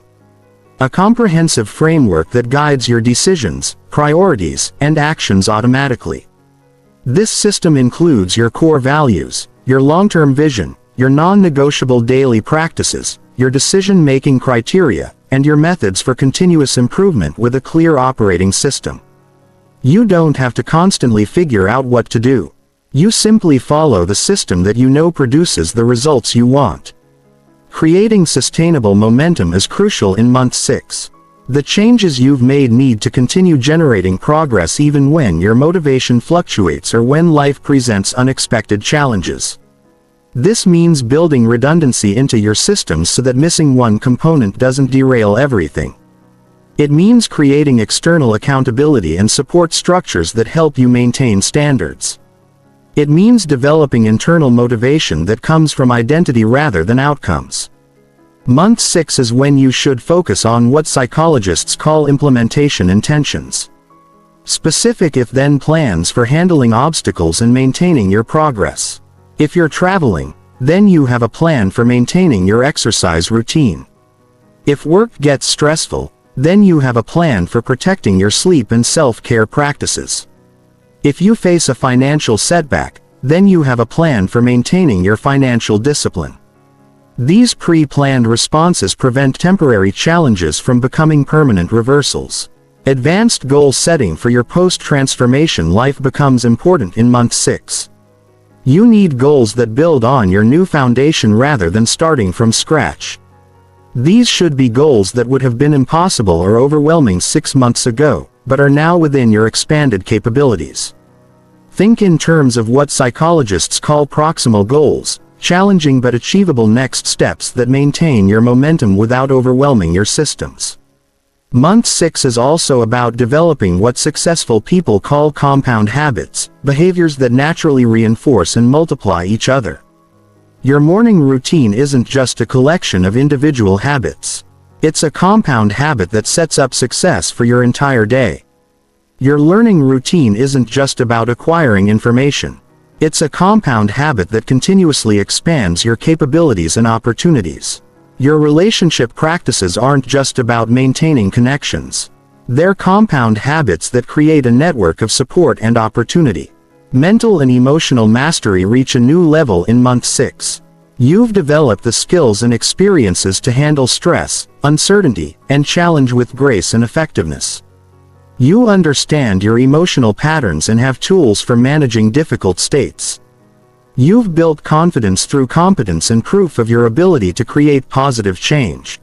A comprehensive framework that guides your decisions, priorities, and actions automatically. This system includes your core values, your long-term vision, your non-negotiable daily practices, your decision-making criteria, and your methods for continuous improvement with a clear operating system. You don't have to constantly figure out what to do. You simply follow the system that you know produces the results you want. Creating sustainable momentum is crucial in month 6. The changes you've made need to continue generating progress even when your motivation fluctuates or when life presents unexpected challenges. This means building redundancy into your systems so that missing one component doesn't derail everything. It means creating external accountability and support structures that help you maintain standards. It means developing internal motivation that comes from identity rather than outcomes. Month 6 is when you should focus on what psychologists call implementation intentions. Specific if-then plans for handling obstacles and maintaining your progress. If you're traveling, then you have a plan for maintaining your exercise routine. If work gets stressful, then you have a plan for protecting your sleep and self-care practices. If you face a financial setback, then you have a plan for maintaining your financial discipline. These pre-planned responses prevent temporary challenges from becoming permanent reversals. Advanced goal setting for your post-transformation life becomes important in month 6. You need goals that build on your new foundation rather than starting from scratch. These should be goals that would have been impossible or overwhelming 6 months ago, but are now within your expanded capabilities. Think in terms of what psychologists call proximal goals, challenging but achievable next steps that maintain your momentum without overwhelming your systems. Month 6 is also about developing what successful people call compound habits, behaviors that naturally reinforce and multiply each other. Your morning routine isn't just a collection of individual habits. It's a compound habit that sets up success for your entire day. Your learning routine isn't just about acquiring information. It's a compound habit that continuously expands your capabilities and opportunities. Your relationship practices aren't just about maintaining connections. They're compound habits that create a network of support and opportunity. Mental and emotional mastery reach a new level in month 6. You've developed the skills and experiences to handle stress, uncertainty, and challenge with grace and effectiveness. You understand your emotional patterns and have tools for managing difficult states. You've built confidence through competence and proof of your ability to create positive change.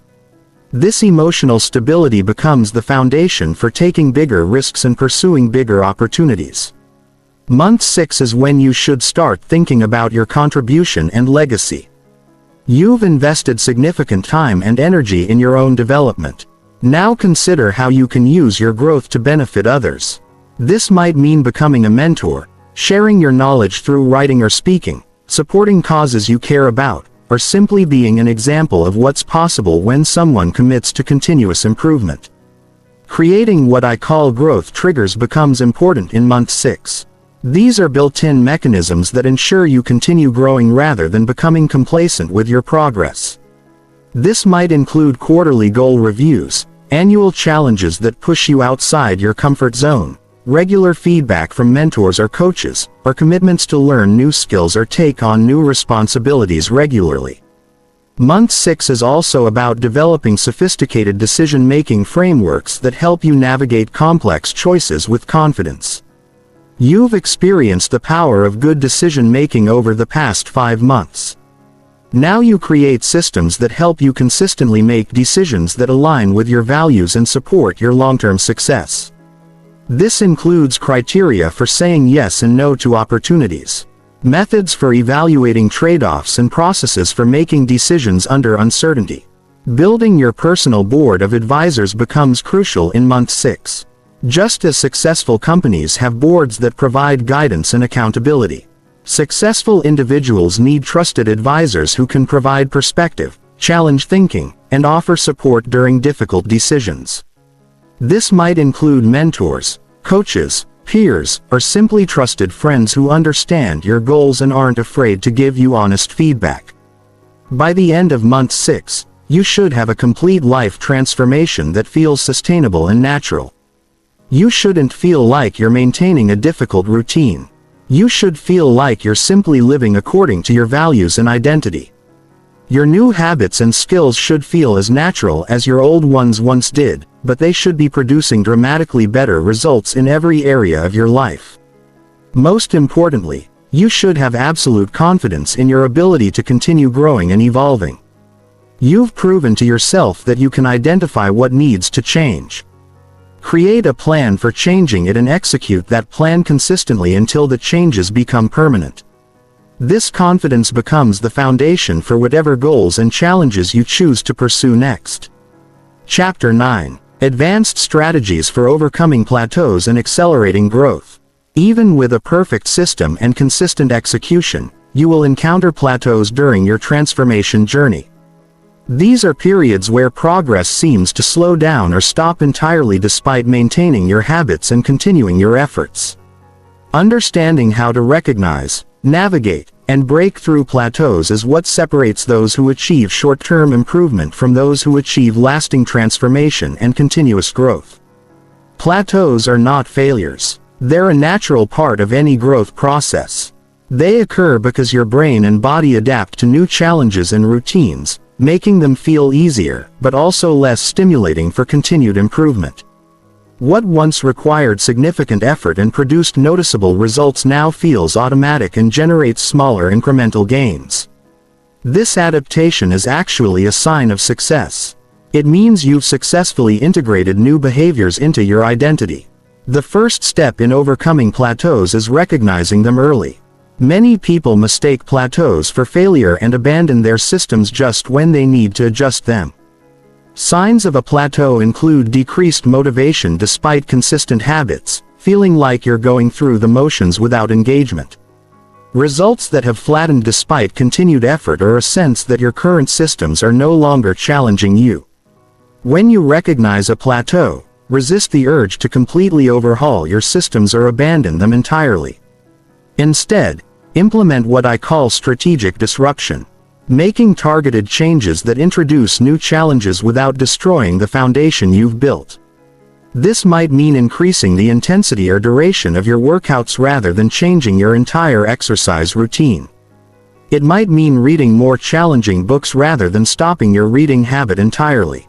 This emotional stability becomes the foundation for taking bigger risks and pursuing bigger opportunities. Month 6 is when you should start thinking about your contribution and legacy. You've invested significant time and energy in your own development. Now consider how you can use your growth to benefit others. This might mean becoming a mentor, sharing your knowledge through writing or speaking, supporting causes you care about, or simply being an example of what's possible when someone commits to continuous improvement. Creating what I call growth triggers becomes important in month 6. These are built-in mechanisms that ensure you continue growing rather than becoming complacent with your progress. This might include quarterly goal reviews, annual challenges that push you outside your comfort zone, regular feedback from mentors or coaches, or commitments to learn new skills or take on new responsibilities regularly. Month 6 is also about developing sophisticated decision-making frameworks that help you navigate complex choices with confidence. You've experienced the power of good decision-making over the past 5 months. Now you create systems that help you consistently make decisions that align with your values and support your long-term success. This includes criteria for saying yes and no to opportunities, methods for evaluating trade-offs, and processes for making decisions under uncertainty. Building your personal board of advisors becomes crucial in month 6. Just as successful companies have boards that provide guidance and accountability, successful individuals need trusted advisors who can provide perspective, challenge thinking, and offer support during difficult decisions. This might include mentors, coaches, peers, or simply trusted friends who understand your goals and aren't afraid to give you honest feedback. By the end of month 6, you should have a complete life transformation that feels sustainable and natural. You shouldn't feel like you're maintaining a difficult routine. You should feel like you're simply living according to your values and identity. Your new habits and skills should feel as natural as your old ones once did, but they should be producing dramatically better results in every area of your life. Most importantly, you should have absolute confidence in your ability to continue growing and evolving. You've proven to yourself that you can identify what needs to change. Create a plan for changing it and execute that plan consistently until the changes become permanent. This confidence becomes the foundation for whatever goals and challenges you choose to pursue next. Chapter 9. Advanced Strategies for Overcoming Plateaus and Accelerating Growth. Even with a perfect system and consistent execution, you will encounter plateaus during your transformation journey. These are periods where progress seems to slow down or stop entirely despite maintaining your habits and continuing your efforts. Understanding how to recognize, navigate, and break through plateaus is what separates those who achieve short-term improvement from those who achieve lasting transformation and continuous growth. Plateaus are not failures. They're a natural part of any growth process. They occur because your brain and body adapt to new challenges and routines, making them feel easier, but also less stimulating for continued improvement. What once required significant effort and produced noticeable results now feels automatic and generates smaller incremental gains. This adaptation is actually a sign of success. It means you've successfully integrated new behaviors into your identity. The first step in overcoming plateaus is recognizing them early. Many people mistake plateaus for failure and abandon their systems just when they need to adjust them. Signs of a plateau include decreased motivation despite consistent habits, feeling like you're going through the motions without engagement. Results that have flattened despite continued effort, or a sense that your current systems are no longer challenging you. When you recognize a plateau, resist the urge to completely overhaul your systems or abandon them entirely. Instead, implement what I call strategic disruption, making targeted changes that introduce new challenges without destroying the foundation you've built. This might mean increasing the intensity or duration of your workouts rather than changing your entire exercise routine. It might mean reading more challenging books rather than stopping your reading habit entirely.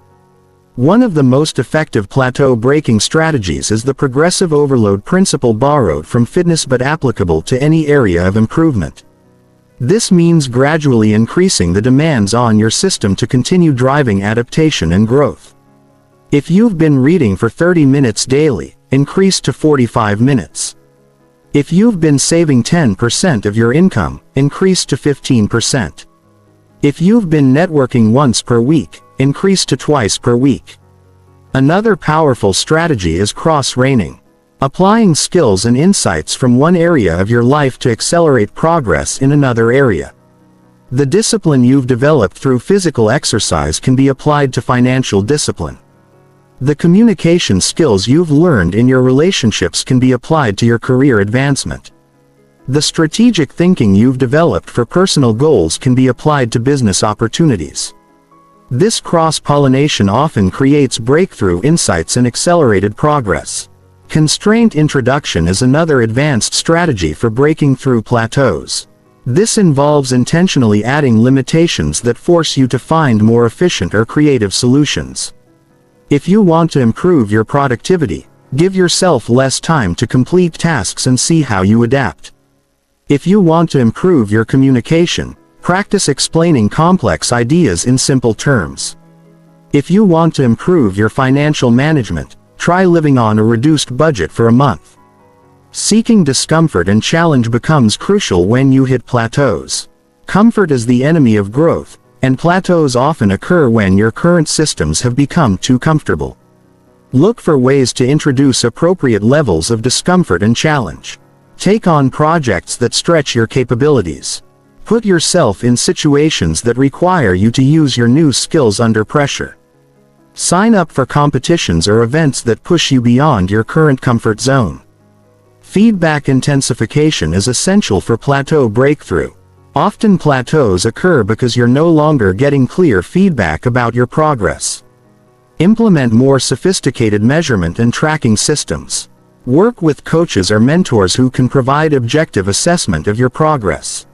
One of the most effective plateau-breaking strategies is the progressive overload principle, borrowed from fitness but applicable to any area of improvement. This means gradually increasing the demands on your system to continue driving adaptation and growth. If you've been reading for 30 minutes daily, increase to 45 minutes. If you've been saving 10% of your income, increase to 15%. If you've been networking once per week, increase to twice per week. Another powerful strategy is cross-training, applying skills and insights from one area of your life to accelerate progress in another area. The discipline you've developed through physical exercise can be applied to financial discipline. The communication skills you've learned in your relationships can be applied to your career advancement. The strategic thinking you've developed for personal goals can be applied to business opportunities. This cross-pollination often creates breakthrough insights and accelerated progress. Constraint introduction is another advanced strategy for breaking through plateaus. This involves intentionally adding limitations that force you to find more efficient or creative solutions. If you want to improve your productivity, give yourself less time to complete tasks and see how you adapt. If you want to improve your communication, practice explaining complex ideas in simple terms. If you want to improve your financial management, try living on a reduced budget for a month. Seeking discomfort and challenge becomes crucial when you hit plateaus. Comfort is the enemy of growth, and plateaus often occur when your current systems have become too comfortable. Look for ways to introduce appropriate levels of discomfort and challenge. Take on projects that stretch your capabilities. Put yourself in situations that require you to use your new skills under pressure. Sign up for competitions or events that push you beyond your current comfort zone. Feedback intensification is essential for plateau breakthrough. Often plateaus occur because you're no longer getting clear feedback about your progress. Implement more sophisticated measurement and tracking systems. Work with coaches or mentors who can provide objective assessment of your progress.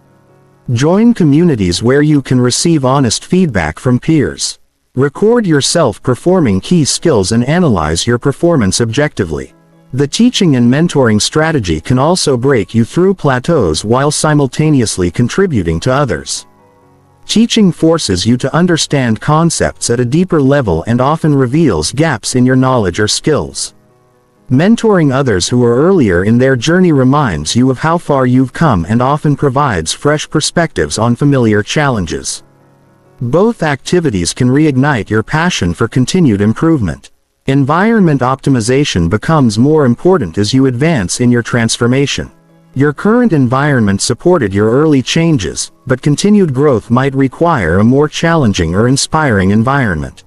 Join communities where you can receive honest feedback from peers. Record yourself performing key skills and analyze your performance objectively. The teaching and mentoring strategy can also break you through plateaus while simultaneously contributing to others. Teaching forces you to understand concepts at a deeper level and often reveals gaps in your knowledge or skills. Mentoring others who are earlier in their journey reminds you of how far you've come and often provides fresh perspectives on familiar challenges. Both activities can reignite your passion for continued improvement. Environment optimization becomes more important as you advance in your transformation. Your current environment supported your early changes, but continued growth might require a more challenging or inspiring environment.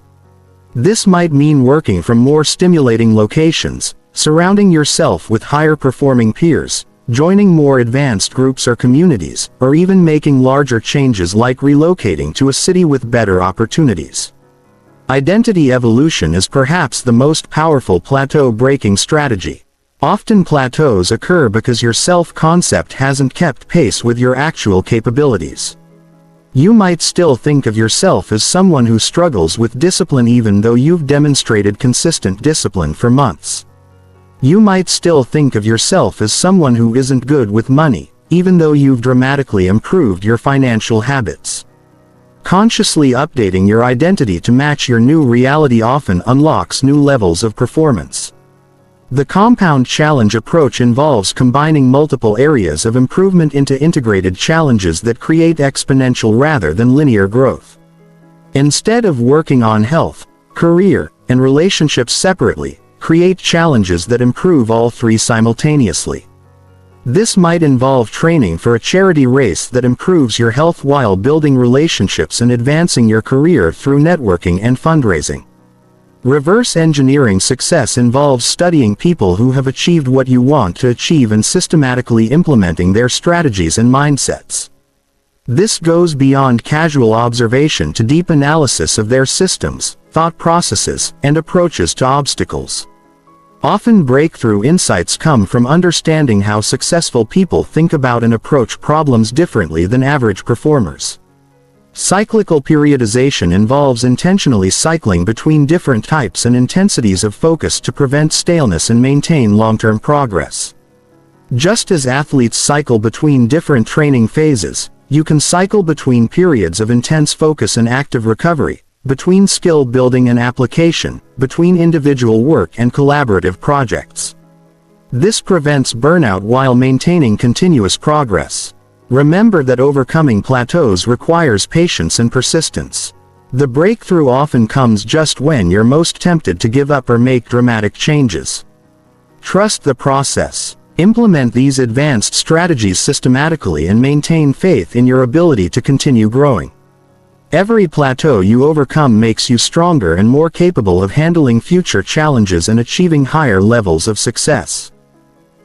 This might mean working from more stimulating locations, surrounding yourself with higher-performing peers, joining more advanced groups or communities, or even making larger changes like relocating to a city with better opportunities. Identity evolution is perhaps the most powerful plateau-breaking strategy. Often plateaus occur because your self-concept hasn't kept pace with your actual capabilities. You might still think of yourself as someone who struggles with discipline even though you've demonstrated consistent discipline for months. You might still think of yourself as someone who isn't good with money, even though you've dramatically improved your financial habits. Consciously updating your identity to match your new reality often unlocks new levels of performance. The compound challenge approach involves combining multiple areas of improvement into integrated challenges that create exponential rather than linear growth. Instead of working on health, career, and relationships separately. Create challenges that improve all three simultaneously. This might involve training for a charity race that improves your health while building relationships and advancing your career through networking and fundraising. Reverse engineering success involves studying people who have achieved what you want to achieve and systematically implementing their strategies and mindsets. This goes beyond casual observation to deep analysis of their systems, thought processes, and approaches to obstacles. Often breakthrough insights come from understanding how successful people think about and approach problems differently than average performers. Cyclical periodization involves intentionally cycling between different types and intensities of focus to prevent staleness and maintain long-term progress. Just as athletes cycle between different training phases, you can cycle between periods of intense focus and active recovery, between skill building and application, between individual work and collaborative projects. This prevents burnout while maintaining continuous progress. Remember that overcoming plateaus requires patience and persistence. The breakthrough often comes just when you're most tempted to give up or make dramatic changes. Trust the process. Implement these advanced strategies systematically and maintain faith in your ability to continue growing. Every plateau you overcome makes you stronger and more capable of handling future challenges and achieving higher levels of success.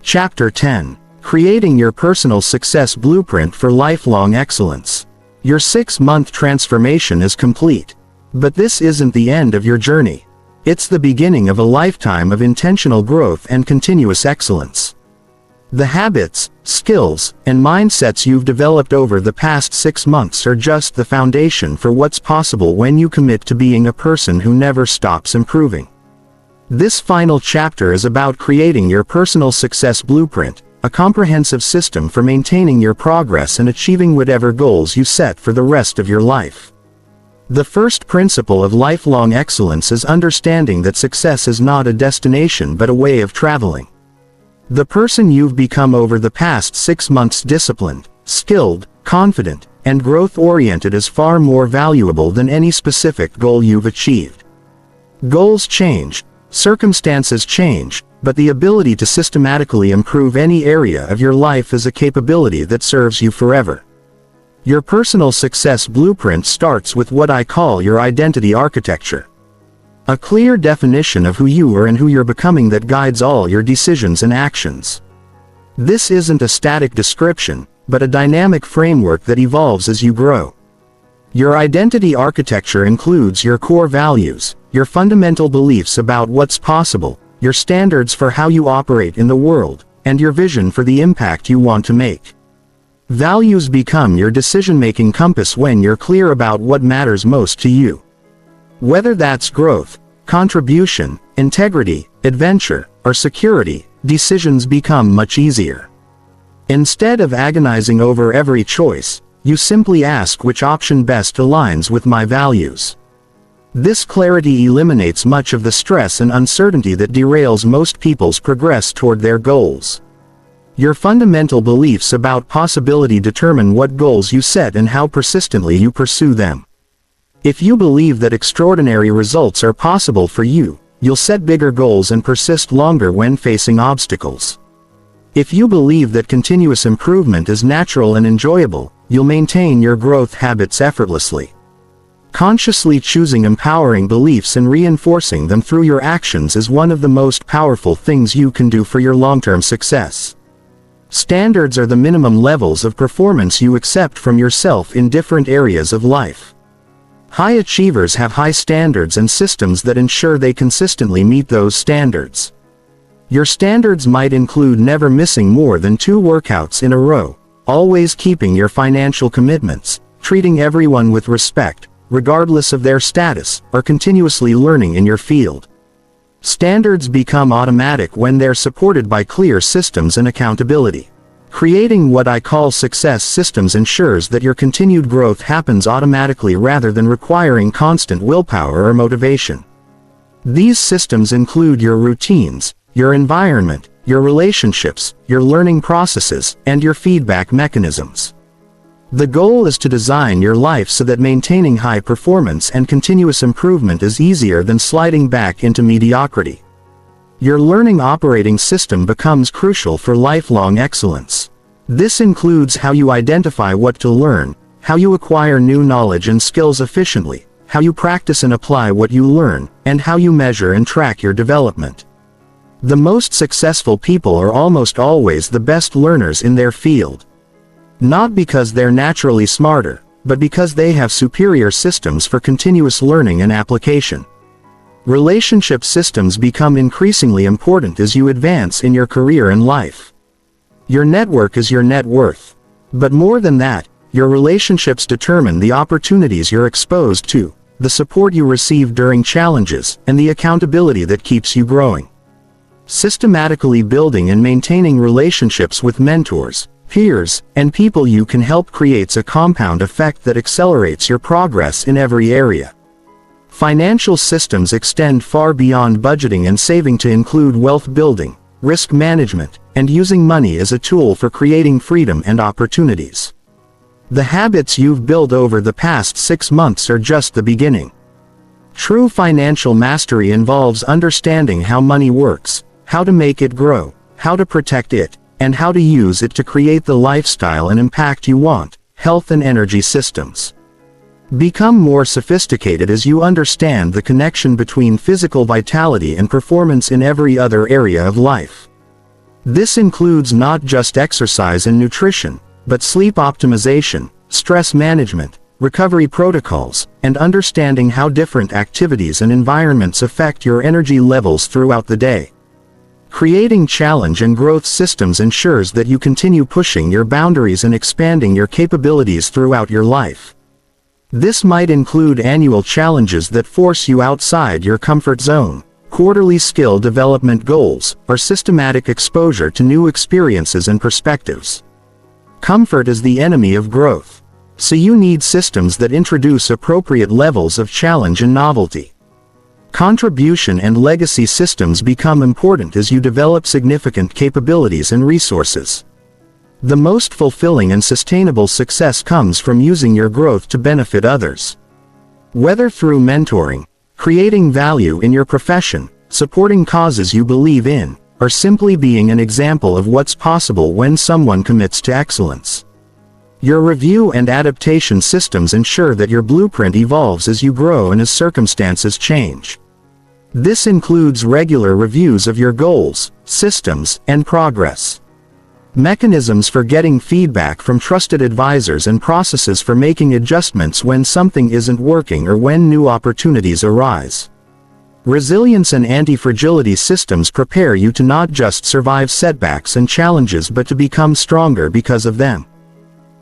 Chapter 10. Creating your personal success blueprint for lifelong excellence. Your 6-month transformation is complete. But this isn't the end of your journey. It's the beginning of a lifetime of intentional growth and continuous excellence. The habits, skills, and mindsets you've developed over the past 6 months are just the foundation for what's possible when you commit to being a person who never stops improving. This final chapter is about creating your personal success blueprint, a comprehensive system for maintaining your progress and achieving whatever goals you set for the rest of your life. The first principle of lifelong excellence is understanding that success is not a destination but a way of traveling. The person you've become over the past 6 months, disciplined, skilled, confident, and growth-oriented, is far more valuable than any specific goal you've achieved. Goals change, circumstances change, but the ability to systematically improve any area of your life is a capability that serves you forever. Your personal success blueprint starts with what I call your identity architecture. A clear definition of who you are and who you're becoming that guides all your decisions and actions. This isn't a static description, but a dynamic framework that evolves as you grow. Your identity architecture includes your core values, your fundamental beliefs about what's possible, your standards for how you operate in the world, and your vision for the impact you want to make. Values become your decision-making compass when you're clear about what matters most to you. Whether that's growth, contribution, integrity, adventure, or security, decisions become much easier. Instead of agonizing over every choice, you simply ask which option best aligns with my values. This clarity eliminates much of the stress and uncertainty that derails most people's progress toward their goals. Your fundamental beliefs about possibility determine what goals you set and how persistently you pursue them. If you believe that extraordinary results are possible for you, you'll set bigger goals and persist longer when facing obstacles. If you believe that continuous improvement is natural and enjoyable, you'll maintain your growth habits effortlessly. Consciously choosing empowering beliefs and reinforcing them through your actions is one of the most powerful things you can do for your long-term success. Standards are the minimum levels of performance you accept from yourself in different areas of life. High achievers have high standards and systems that ensure they consistently meet those standards. Your standards might include never missing more than 2 workouts in a row, always keeping your financial commitments, treating everyone with respect, regardless of their status, or continuously learning in your field. Standards become automatic when they're supported by clear systems and accountability. Creating what I call success systems ensures that your continued growth happens automatically rather than requiring constant willpower or motivation. These systems include your routines, your environment, your relationships, your learning processes, and your feedback mechanisms. The goal is to design your life so that maintaining high performance and continuous improvement is easier than sliding back into mediocrity. Your learning operating system becomes crucial for lifelong excellence. This includes how you identify what to learn, how you acquire new knowledge and skills efficiently, how you practice and apply what you learn, and how you measure and track your development. The most successful people are almost always the best learners in their field. Not because they're naturally smarter, but because they have superior systems for continuous learning and application. Relationship systems become increasingly important as you advance in your career and life. Your network is your net worth. But more than that, your relationships determine the opportunities you're exposed to, the support you receive during challenges, and the accountability that keeps you growing. Systematically building and maintaining relationships with mentors, peers, and people you can help creates a compound effect that accelerates your progress in every area. Financial systems extend far beyond budgeting and saving to include wealth building, risk management, and using money as a tool for creating freedom and opportunities. The habits you've built over the past 6 months are just the beginning. True financial mastery involves understanding how money works, how to make it grow, how to protect it, and how to use it to create the lifestyle and impact you want. Health and energy systems. Become more sophisticated as you understand the connection between physical vitality and performance in every other area of life. This includes not just exercise and nutrition, but sleep optimization, stress management, recovery protocols, and understanding how different activities and environments affect your energy levels throughout the day. Creating challenge and growth systems ensures that you continue pushing your boundaries and expanding your capabilities throughout your life. This might include annual challenges that force you outside your comfort zone, quarterly skill development goals, or systematic exposure to new experiences and perspectives. Comfort is the enemy of growth. So you need systems that introduce appropriate levels of challenge and novelty. Contribution and legacy systems become important as you develop significant capabilities and resources. The most fulfilling and sustainable success comes from using your growth to benefit others. Whether through mentoring, creating value in your profession, supporting causes you believe in, or simply being an example of what's possible when someone commits to excellence. Your review and adaptation systems ensure that your blueprint evolves as you grow and as circumstances change. This includes regular reviews of your goals, systems, and progress. Mechanisms for getting feedback from trusted advisors and processes for making adjustments when something isn't working or when new opportunities arise. Resilience and anti-fragility systems prepare you to not just survive setbacks and challenges but to become stronger because of them.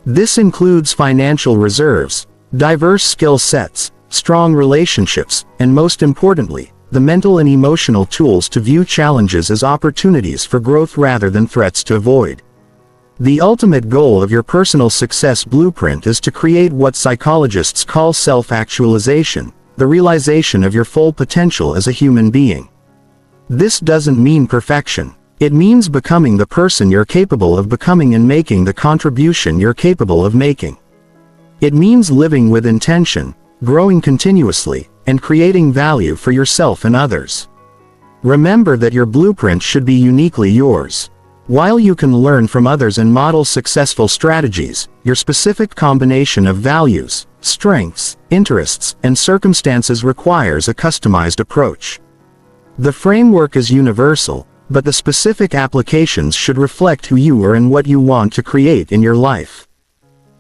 This includes financial reserves, diverse skill sets, strong relationships, and most importantly, the mental and emotional tools to view challenges as opportunities for growth rather than threats to avoid. The ultimate goal of your personal success blueprint is to create what psychologists call self-actualization, the realization of your full potential as a human being. This doesn't mean perfection. It means becoming the person you're capable of becoming and making the contribution you're capable of making. It means living with intention, growing continuously, and creating value for yourself and others. Remember that your blueprint should be uniquely yours. While you can learn from others and model successful strategies, your specific combination of values, strengths, interests, and circumstances requires a customized approach. The framework is universal, but the specific applications should reflect who you are and what you want to create in your life.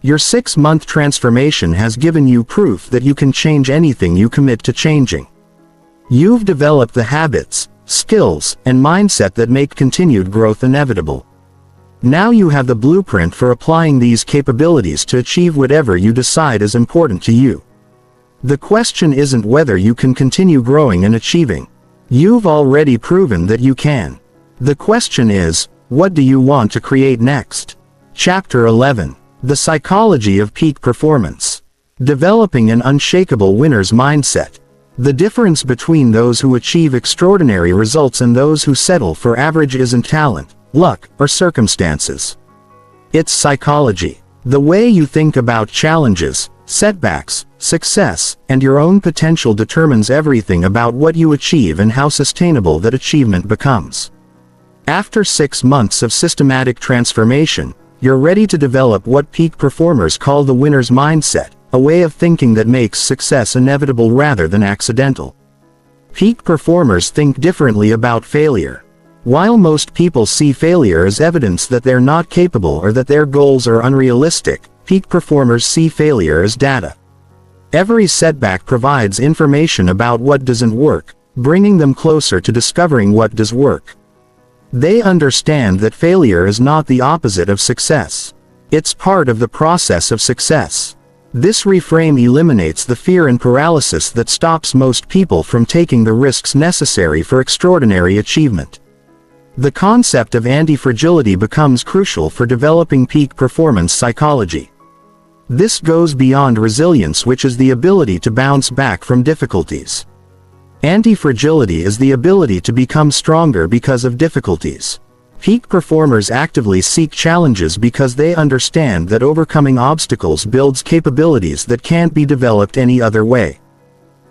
Your 6-month transformation has given you proof that you can change anything you commit to changing. You've developed the habits, skills, and mindset that make continued growth inevitable. Now you have the blueprint for applying these capabilities to achieve whatever you decide is important to you. The question isn't whether you can continue growing and achieving. You've already proven that you can. The question is, what do you want to create next? Chapter 11. The Psychology of Peak Performance. Developing an unshakable winner's mindset. The difference between those who achieve extraordinary results and those who settle for average isn't talent, luck, or circumstances. It's psychology. The way you think about challenges, setbacks, success, and your own potential determines everything about what you achieve and how sustainable that achievement becomes. After 6 months of systematic transformation, you're ready to develop what peak performers call the winner's mindset, a way of thinking that makes success inevitable rather than accidental. Peak performers think differently about failure. While most people see failure as evidence that they're not capable or that their goals are unrealistic, peak performers see failure as data. Every setback provides information about what doesn't work, bringing them closer to discovering what does work. They understand that failure is not the opposite of success. It's part of the process of success. This reframe eliminates the fear and paralysis that stops most people from taking the risks necessary for extraordinary achievement. The concept of anti-fragility becomes crucial for developing peak performance psychology. This goes beyond resilience, which is the ability to bounce back from difficulties. Anti-fragility is the ability to become stronger because of difficulties. Peak performers actively seek challenges because they understand that overcoming obstacles builds capabilities that can't be developed any other way.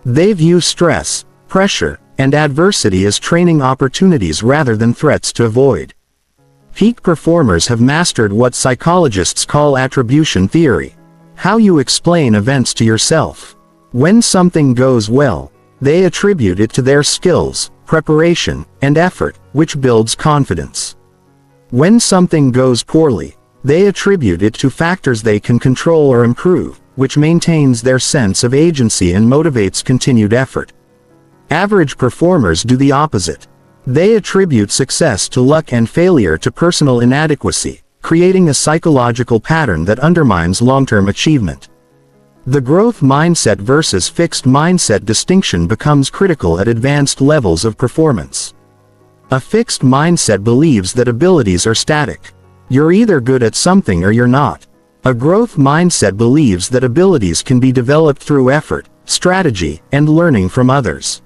They view stress, pressure, and adversity as training opportunities rather than threats to avoid. Peak performers have mastered what psychologists call attribution theory, how you explain events to yourself. When something goes well, they attribute it to their skills, preparation, and effort, which builds confidence. When something goes poorly, they attribute it to factors they can control or improve, which maintains their sense of agency and motivates continued effort. Average performers do the opposite. They attribute success to luck and failure to personal inadequacy, creating a psychological pattern that undermines long-term achievement. The growth mindset versus fixed mindset distinction becomes critical at advanced levels of performance. A fixed mindset believes that abilities are static. You're either good at something or you're not. A growth mindset believes that abilities can be developed through effort, strategy, and learning from others.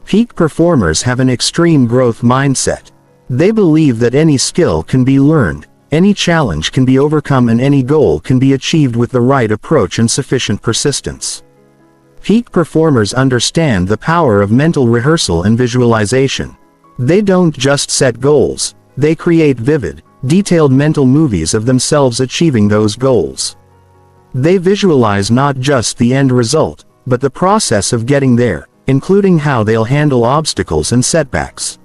Peak performers have an extreme growth mindset. They believe that any skill can be learned, any challenge can be overcome, and any goal can be achieved with the right approach and sufficient persistence. Peak performers understand the power of mental rehearsal and visualization. They don't just set goals, they create vivid, detailed mental movies of themselves achieving those goals. They visualize not just the end result, but the process of getting there, including how they'll handle obstacles and setbacks.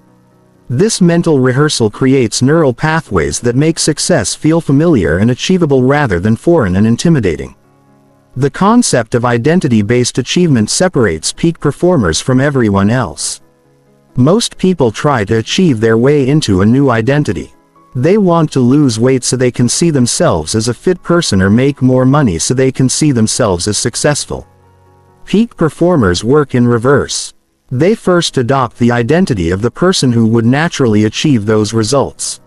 This mental rehearsal creates neural pathways that make success feel familiar and achievable rather than foreign and intimidating. The concept of identity-based achievement separates peak performers from everyone else. Most people try to achieve their way into a new identity. They want to lose weight so they can see themselves as a fit person, or make more money so they can see themselves as successful. Peak performers work in reverse. They first adopt the identity of the person who would naturally achieve those results.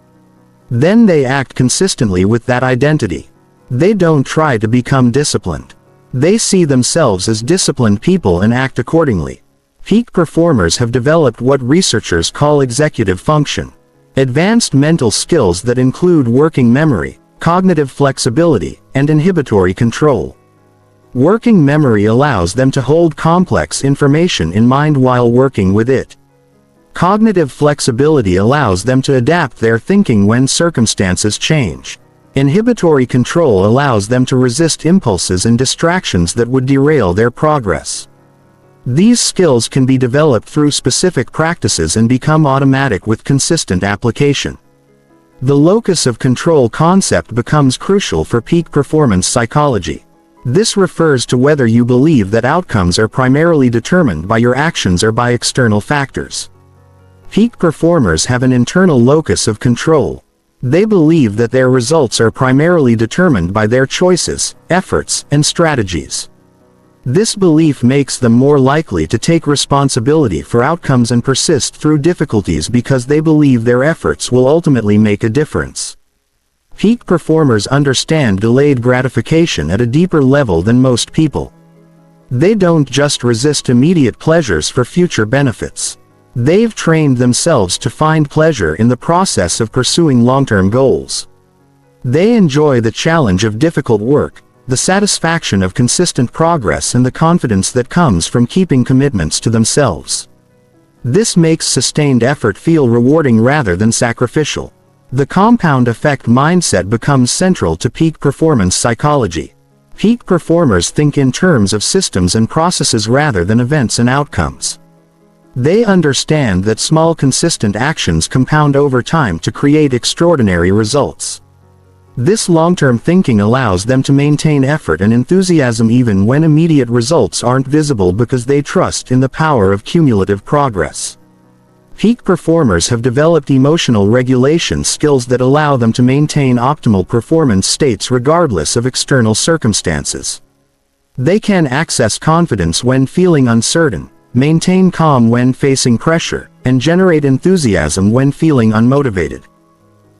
Then they act consistently with that identity. They don't try to become disciplined. They see themselves as disciplined people and act accordingly. Peak performers have developed what researchers call executive function, advanced mental skills that include working memory, cognitive flexibility, and inhibitory control. Working memory allows them to hold complex information in mind while working with it. Cognitive flexibility allows them to adapt their thinking when circumstances change. Inhibitory control allows them to resist impulses and distractions that would derail their progress. These skills can be developed through specific practices and become automatic with consistent application. The locus of control concept becomes crucial for peak performance psychology. This refers to whether you believe that outcomes are primarily determined by your actions or by external factors. Peak performers have an internal locus of control. They believe that their results are primarily determined by their choices, efforts, and strategies. This belief makes them more likely to take responsibility for outcomes and persist through difficulties because they believe their efforts will ultimately make a difference. Peak performers understand delayed gratification at a deeper level than most people. They don't just resist immediate pleasures for future benefits. They've trained themselves to find pleasure in the process of pursuing long-term goals. They enjoy the challenge of difficult work, the satisfaction of consistent progress, and the confidence that comes from keeping commitments to themselves. This makes sustained effort feel rewarding rather than sacrificial. The compound effect mindset becomes central to peak performance psychology. Peak performers think in terms of systems and processes rather than events and outcomes. They understand that small consistent actions compound over time to create extraordinary results. This long-term thinking allows them to maintain effort and enthusiasm even when immediate results aren't visible because they trust in the power of cumulative progress. Peak performers have developed emotional regulation skills that allow them to maintain optimal performance states regardless of external circumstances. They can access confidence when feeling uncertain, maintain calm when facing pressure, and generate enthusiasm when feeling unmotivated.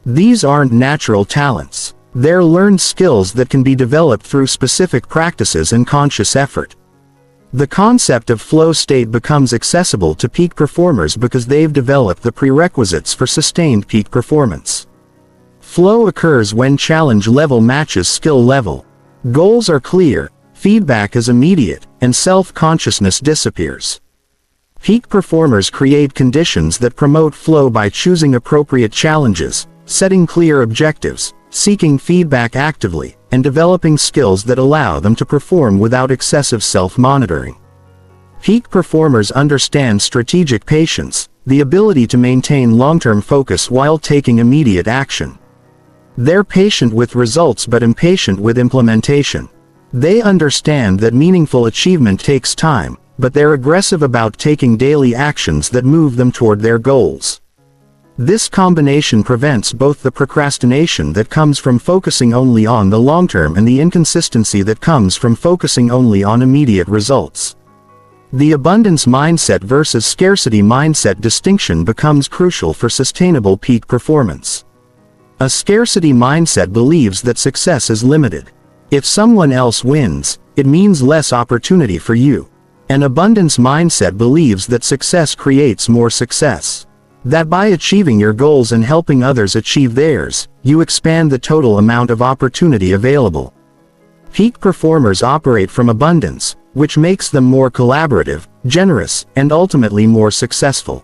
These aren't natural talents. They're learned skills that can be developed through specific practices and conscious effort. The concept of flow state becomes accessible to peak performers because they've developed the prerequisites for sustained peak performance. Flow occurs when challenge level matches skill level. Goals are clear, feedback is immediate, and self-consciousness disappears. Peak performers create conditions that promote flow by choosing appropriate challenges, setting clear objectives, seeking feedback actively, and developing skills that allow them to perform without excessive self-monitoring. Peak performers understand strategic patience, the ability to maintain long-term focus while taking immediate action. They're patient with results but impatient with implementation. They understand that meaningful achievement takes time, but they're aggressive about taking daily actions that move them toward their goals. This combination prevents both the procrastination that comes from focusing only on the long term and the inconsistency that comes from focusing only on immediate results. The abundance mindset versus scarcity mindset distinction becomes crucial for sustainable peak performance. A scarcity mindset believes that success is limited. If someone else wins, it means less opportunity for you. An abundance mindset believes that success creates more success. That by achieving your goals and helping others achieve theirs, you expand the total amount of opportunity available. Peak performers operate from abundance, which makes them more collaborative, generous, and ultimately more successful.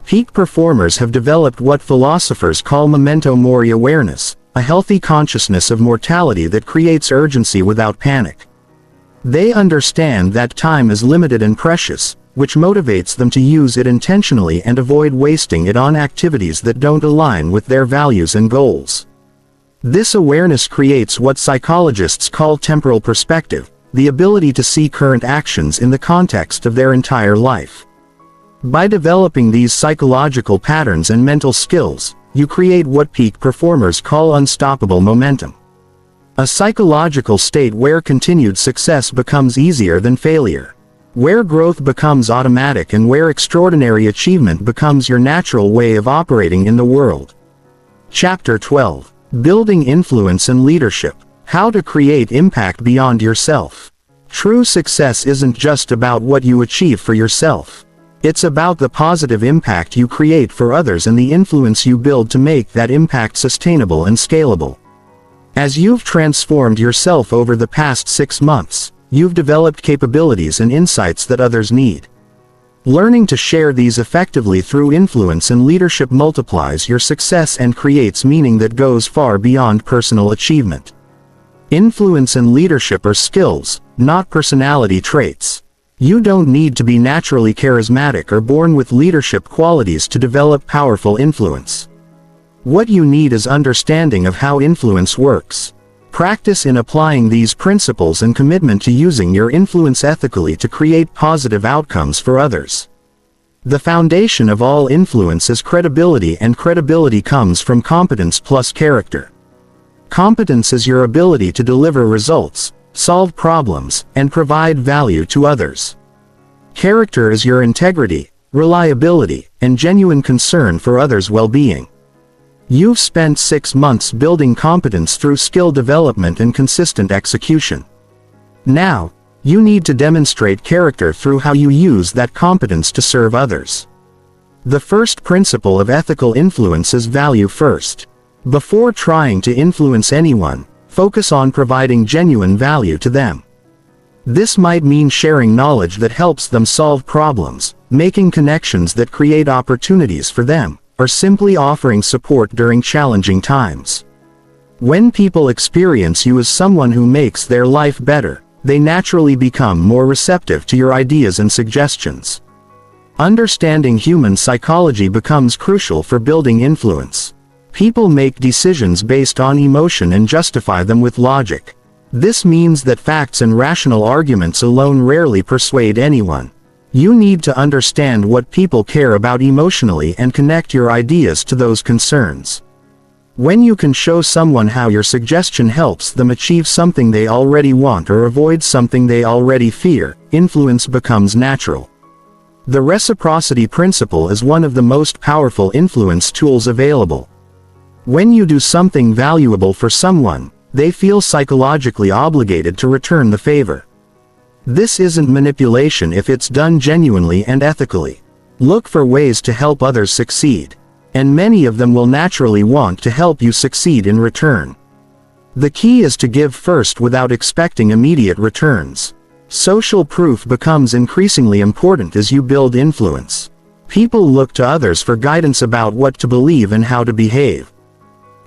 Peak performers have developed what philosophers call memento mori awareness, a healthy consciousness of mortality that creates urgency without panic. They understand that time is limited and precious, which motivates them to use it intentionally and avoid wasting it on activities that don't align with their values and goals. This awareness creates what psychologists call temporal perspective, the ability to see current actions in the context of their entire life. By developing these psychological patterns and mental skills, you create what peak performers call unstoppable momentum. A psychological state where continued success becomes easier than failure. Where growth becomes automatic and where extraordinary achievement becomes your natural way of operating in the world. Chapter 12. Building Influence and Leadership. How to create impact beyond yourself. True success isn't just about what you achieve for yourself. It's about the positive impact you create for others and the influence you build to make that impact sustainable and scalable. As you've transformed yourself over the past 6 months, you've developed capabilities and insights that others need. Learning to share these effectively through influence and leadership multiplies your success and creates meaning that goes far beyond personal achievement. Influence and leadership are skills, not personality traits. You don't need to be naturally charismatic or born with leadership qualities to develop powerful influence. What you need is understanding of how influence works. Practice in applying these principles and commitment to using your influence ethically to create positive outcomes for others. The foundation of all influence is credibility, and credibility comes from competence plus character. Competence is your ability to deliver results, solve problems, and provide value to others. Character is your integrity, reliability, and genuine concern for others' well-being. You've spent 6 months building competence through skill development and consistent execution. Now, you need to demonstrate character through how you use that competence to serve others. The first principle of ethical influence is value first. Before trying to influence anyone, focus on providing genuine value to them. This might mean sharing knowledge that helps them solve problems, making connections that create opportunities for them, or simply offering support during challenging times. When people experience you as someone who makes their life better, they naturally become more receptive to your ideas and suggestions. Understanding human psychology becomes crucial for building influence. People make decisions based on emotion and justify them with logic. This means that facts and rational arguments alone rarely persuade anyone. You need to understand what people care about emotionally and connect your ideas to those concerns. When you can show someone how your suggestion helps them achieve something they already want or avoid something they already fear, influence becomes natural. The reciprocity principle is one of the most powerful influence tools available. When you do something valuable for someone, they feel psychologically obligated to return the favor. This isn't manipulation if it's done genuinely and ethically. Look for ways to help others succeed, and many of them will naturally want to help you succeed in return. The key is to give first without expecting immediate returns. Social proof becomes increasingly important as you build influence. People look to others for guidance about what to believe and how to behave.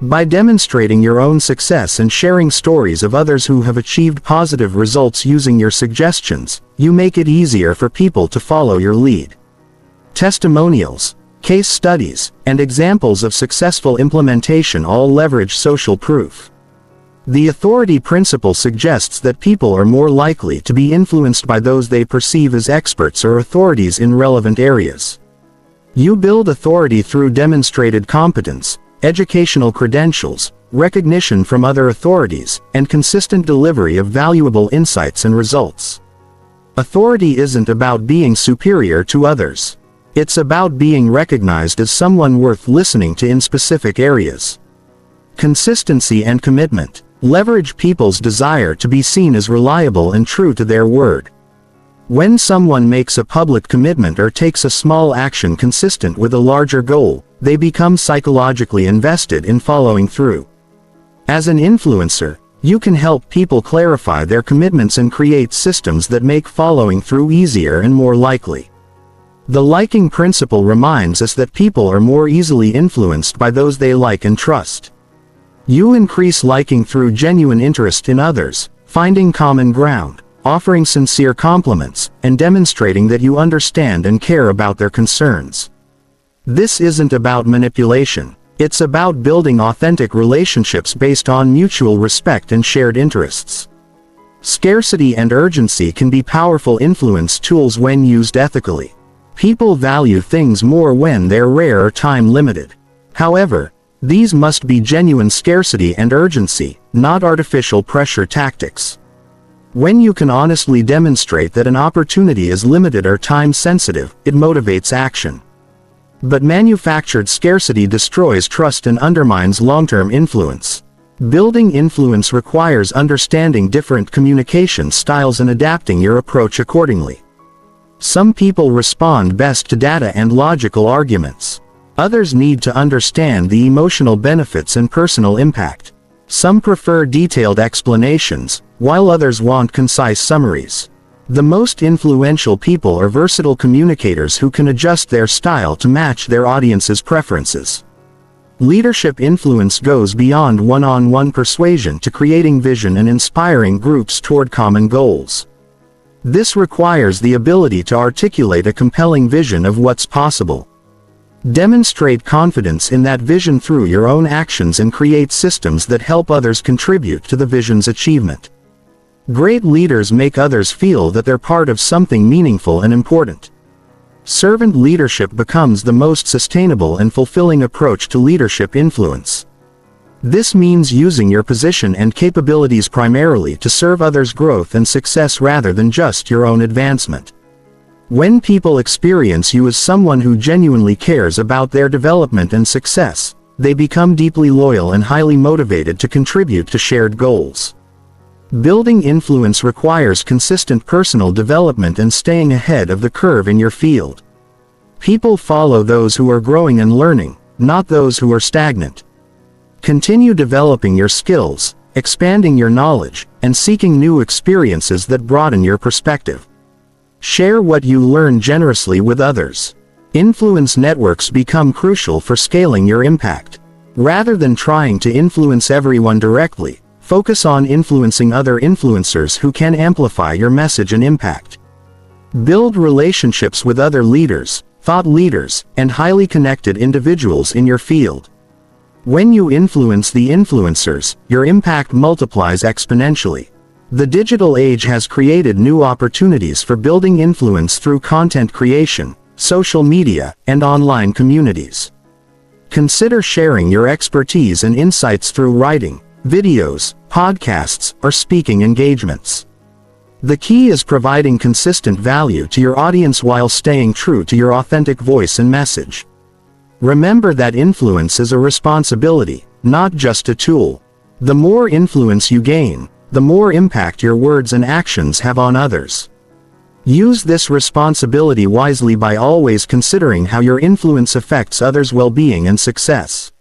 By demonstrating your own success and sharing stories of others who have achieved positive results using your suggestions, you make it easier for people to follow your lead. Testimonials, case studies, and examples of successful implementation all leverage social proof. The authority principle suggests that people are more likely to be influenced by those they perceive as experts or authorities in relevant areas. You build authority through demonstrated competence, educational credentials, recognition from other authorities, and consistent delivery of valuable insights and results. Authority isn't about being superior to others. It's about being recognized as someone worth listening to in specific areas. Consistency and commitment leverage people's desire to be seen as reliable and true to their word. When someone makes a public commitment or takes a small action consistent with a larger goal, they become psychologically invested in following through. As an influencer, you can help people clarify their commitments and create systems that make following through easier and more likely. The liking principle reminds us that people are more easily influenced by those they like and trust. You increase liking through genuine interest in others, finding common ground, offering sincere compliments, and demonstrating that you understand and care about their concerns. This isn't about manipulation. It's about building authentic relationships based on mutual respect and shared interests. Scarcity and urgency can be powerful influence tools when used ethically. People value things more when they're rare or time-limited. However, these must be genuine scarcity and urgency, not artificial pressure tactics. When you can honestly demonstrate that an opportunity is limited or time-sensitive, it motivates action. But manufactured scarcity destroys trust and undermines long-term influence. Building influence requires understanding different communication styles and adapting your approach accordingly. Some people respond best to data and logical arguments. Others need to understand the emotional benefits and personal impact. Some prefer detailed explanations, while others want concise summaries. The most influential people are versatile communicators who can adjust their style to match their audience's preferences. Leadership influence goes beyond one-on-one persuasion to creating vision and inspiring groups toward common goals. This requires the ability to articulate a compelling vision of what's possible. Demonstrate confidence in that vision through your own actions and create systems that help others contribute to the vision's achievement. Great leaders make others feel that they're part of something meaningful and important. Servant leadership becomes the most sustainable and fulfilling approach to leadership influence. This means using your position and capabilities primarily to serve others' growth and success rather than just your own advancement. When people experience you as someone who genuinely cares about their development and success, they become deeply loyal and highly motivated to contribute to shared goals. Building influence requires consistent personal development and staying ahead of the curve in your field. People follow those who are growing and learning, not those who are stagnant. Continue developing your skills, expanding your knowledge, and seeking new experiences that broaden your perspective. Share what you learn generously with others. Influence networks become crucial for scaling your impact. Rather than trying to influence everyone directly, focus on influencing other influencers who can amplify your message and impact. Build relationships with other leaders, thought leaders, and highly connected individuals in your field. When you influence the influencers, your impact multiplies exponentially. The digital age has created new opportunities for building influence through content creation, social media, and online communities. Consider sharing your expertise and insights through writing, videos, podcasts, or speaking engagements. The key is providing consistent value to your audience while staying true to your authentic voice and message. Remember that influence is a responsibility, not just a tool. The more influence you gain, the more impact your words and actions have on others. Use this responsibility wisely by always considering how your influence affects others' well-being and success.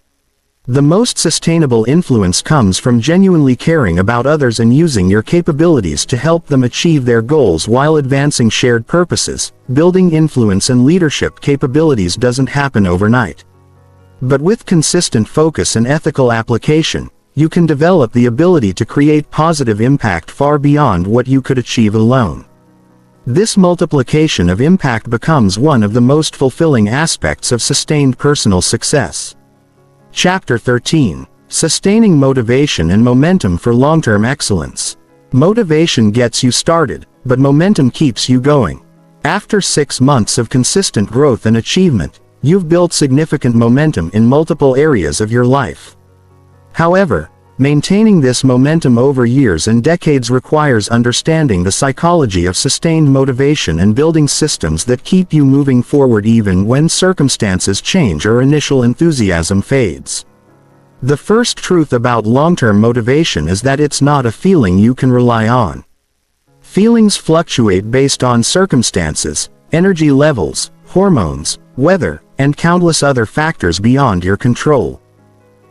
The most sustainable influence comes from genuinely caring about others and using your capabilities to help them achieve their goals while advancing shared purposes. Building influence and leadership capabilities doesn't happen overnight. But with consistent focus and ethical application, you can develop the ability to create positive impact far beyond what you could achieve alone. This multiplication of impact becomes one of the most fulfilling aspects of sustained personal success. Chapter 13. Sustaining Motivation and Momentum for Long-Term Excellence. Motivation gets you started, but momentum keeps you going. After 6 months of consistent growth and achievement, you've built significant momentum in multiple areas of your life. However, maintaining this momentum over years and decades requires understanding the psychology of sustained motivation and building systems that keep you moving forward even when circumstances change or initial enthusiasm fades. The first truth about long-term motivation is that it's not a feeling you can rely on. Feelings fluctuate based on circumstances, energy levels, hormones, weather, and countless other factors beyond your control.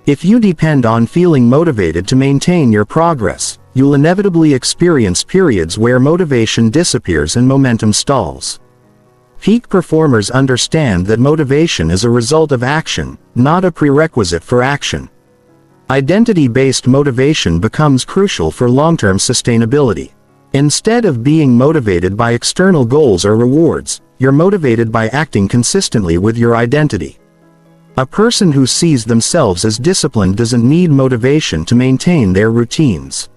If you depend on feeling motivated to maintain your progress, you'll inevitably experience periods where motivation disappears and momentum stalls. Peak performers understand that motivation is a result of action, not a prerequisite for action. Identity-based motivation becomes crucial for long-term sustainability. Instead of being motivated by external goals or rewards, you're motivated by acting consistently with your identity. A person who sees themselves as disciplined doesn't need motivation to maintain their routines.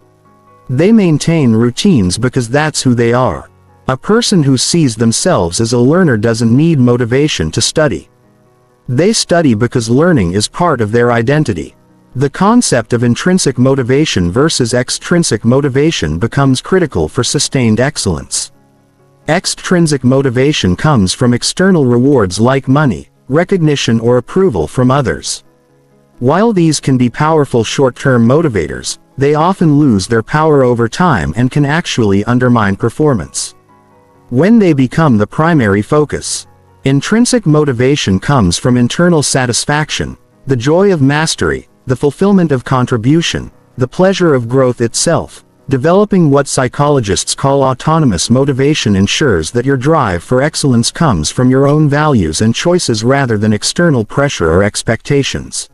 They maintain routines because that's who they are. A person who sees themselves as a learner doesn't need motivation to study. They study because learning is part of their identity. The concept of intrinsic motivation versus extrinsic motivation becomes critical for sustained excellence. Extrinsic motivation comes from external rewards like money, recognition, or approval from others. While these can be powerful short-term motivators, they often lose their power over time and can actually undermine performance. When they become the primary focus, intrinsic motivation comes from internal satisfaction, the joy of mastery, the fulfillment of contribution, the pleasure of growth itself. Developing what psychologists call autonomous motivation ensures that your drive for excellence comes from your own values and choices rather than external pressure or expectations.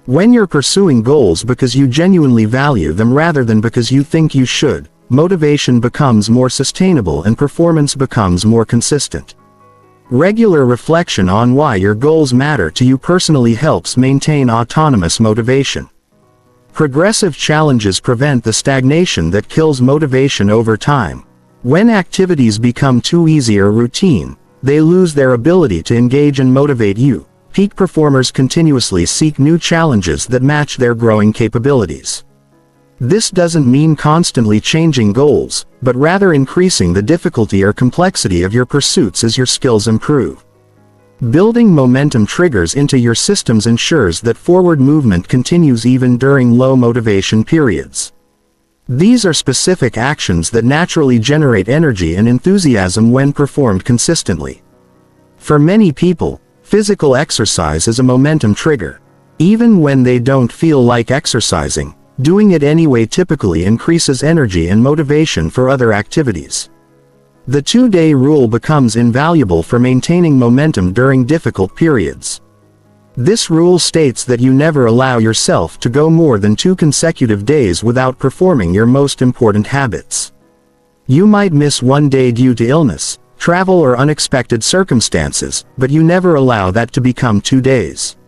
When you're pursuing goals because you genuinely value them rather than because you think you should, motivation becomes more sustainable and performance becomes more consistent. Regular reflection on why your goals matter to you personally helps maintain autonomous motivation. Progressive challenges prevent the stagnation that kills motivation over time. When activities become too easy or routine, they lose their ability to engage and motivate you. Peak performers continuously seek new challenges that match their growing capabilities. This doesn't mean constantly changing goals, but rather increasing the difficulty or complexity of your pursuits as your skills improve. Building momentum triggers into your systems ensures that forward movement continues even during low motivation periods. These are specific actions that naturally generate energy and enthusiasm when performed consistently. For many people, physical exercise is a momentum trigger. Even when they don't feel like exercising, doing it anyway typically increases energy and motivation for other activities. The 2-day rule becomes invaluable for maintaining momentum during difficult periods. This rule states that you never allow yourself to go more than 2 consecutive days without performing your most important habits. You might miss one day due to illness, travel or unexpected circumstances, but you never allow that to become 2 days.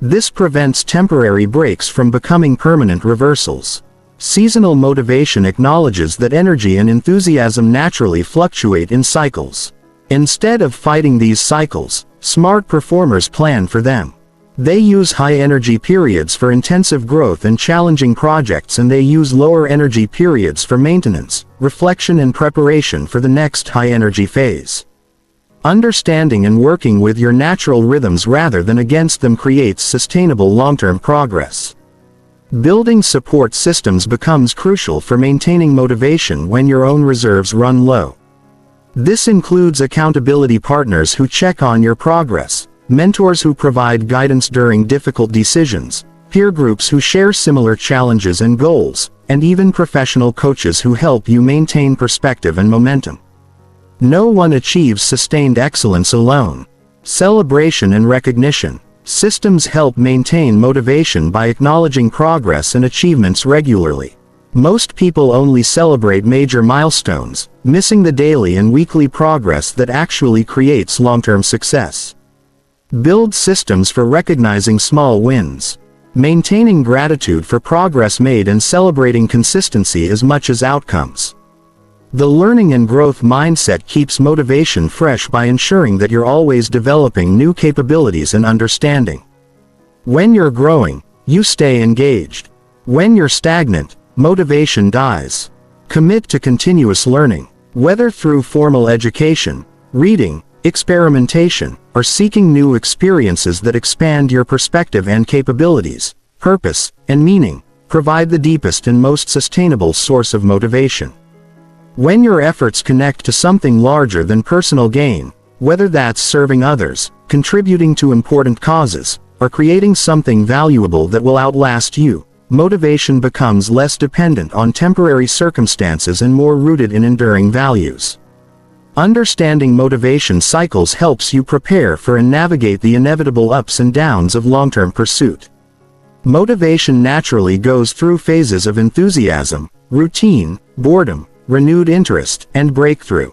This prevents temporary breaks from becoming permanent reversals. Seasonal motivation acknowledges that energy and enthusiasm naturally fluctuate in cycles. Instead of fighting these cycles, smart performers plan for them. They use high-energy periods for intensive growth and challenging projects, and they use lower-energy periods for maintenance, reflection and preparation for the next high-energy phase. Understanding and working with your natural rhythms rather than against them creates sustainable long-term progress. Building support systems becomes crucial for maintaining motivation when your own reserves run low. This includes accountability partners who check on your progress, mentors who provide guidance during difficult decisions, peer groups who share similar challenges and goals, and even professional coaches who help you maintain perspective and momentum. No one achieves sustained excellence alone. Celebration and recognition. Systems help maintain motivation by acknowledging progress and achievements regularly. Most people only celebrate major milestones, missing the daily and weekly progress that actually creates long-term success. Build systems for recognizing small wins. Maintaining gratitude for progress made and celebrating consistency as much as outcomes. The learning and growth mindset keeps motivation fresh by ensuring that you're always developing new capabilities and understanding. When you're growing, you stay engaged. When you're stagnant, motivation dies. Commit to continuous learning, whether through formal education, reading, experimentation, or seeking new experiences that expand your perspective and capabilities. Purpose and meaning provide the deepest and most sustainable source of motivation. When your efforts connect to something larger than personal gain, whether that's serving others, contributing to important causes, or creating something valuable that will outlast you, motivation becomes less dependent on temporary circumstances and more rooted in enduring values. Understanding motivation cycles helps you prepare for and navigate the inevitable ups and downs of long-term pursuit. Motivation naturally goes through phases of enthusiasm, routine, boredom, renewed interest, and breakthrough.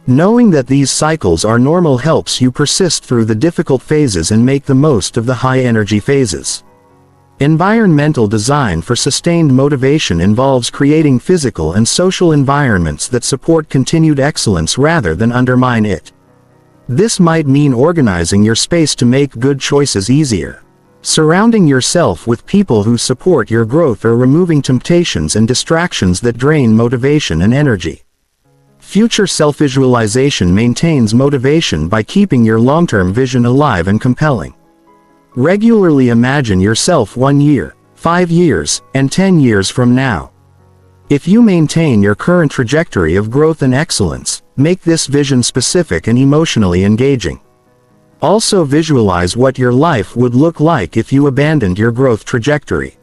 Knowing that these cycles are normal helps you persist through the difficult phases and make the most of the high-energy phases. Environmental design for sustained motivation involves creating physical and social environments that support continued excellence rather than undermine it. This might mean organizing your space to make good choices easier, surrounding yourself with people who support your growth, or removing temptations and distractions that drain motivation and energy. Future self-visualization maintains motivation by keeping your long-term vision alive and compelling. Regularly imagine yourself 1 year, 5 years, and 10 years from now. If you maintain your current trajectory of growth and excellence, make this vision specific and emotionally engaging. Also visualize what your life would look like if you abandoned your growth trajectory.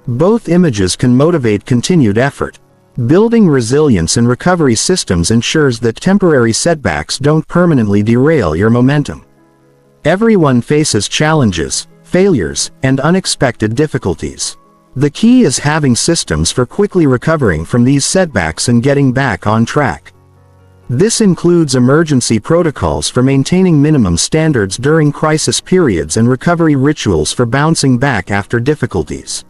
Both images can motivate continued effort. Building resilience and recovery systems ensures that temporary setbacks don't permanently derail your momentum. Everyone faces challenges, failures, and unexpected difficulties. The key is having systems for quickly recovering from these setbacks and getting back on track. This includes emergency protocols for maintaining minimum standards during crisis periods and recovery rituals for bouncing back after difficulties.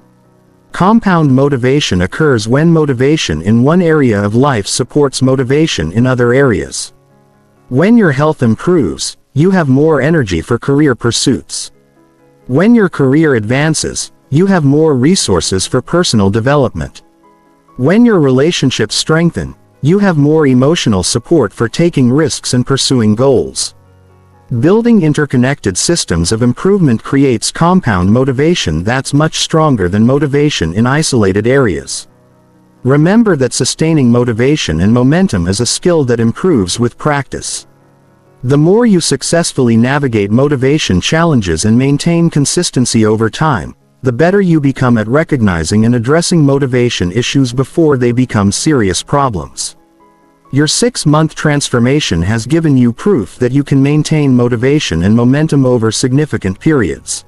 Compound motivation occurs when motivation in one area of life supports motivation in other areas. When your health improves, you have more energy for career pursuits. When your career advances, you have more resources for personal development. When your relationships strengthen, you have more emotional support for taking risks and pursuing goals. Building interconnected systems of improvement creates compound motivation that's much stronger than motivation in isolated areas. Remember that sustaining motivation and momentum is a skill that improves with practice. The more you successfully navigate motivation challenges and maintain consistency over time, the better you become at recognizing and addressing motivation issues before they become serious problems. Your 6-month transformation has given you proof that you can maintain motivation and momentum over significant periods.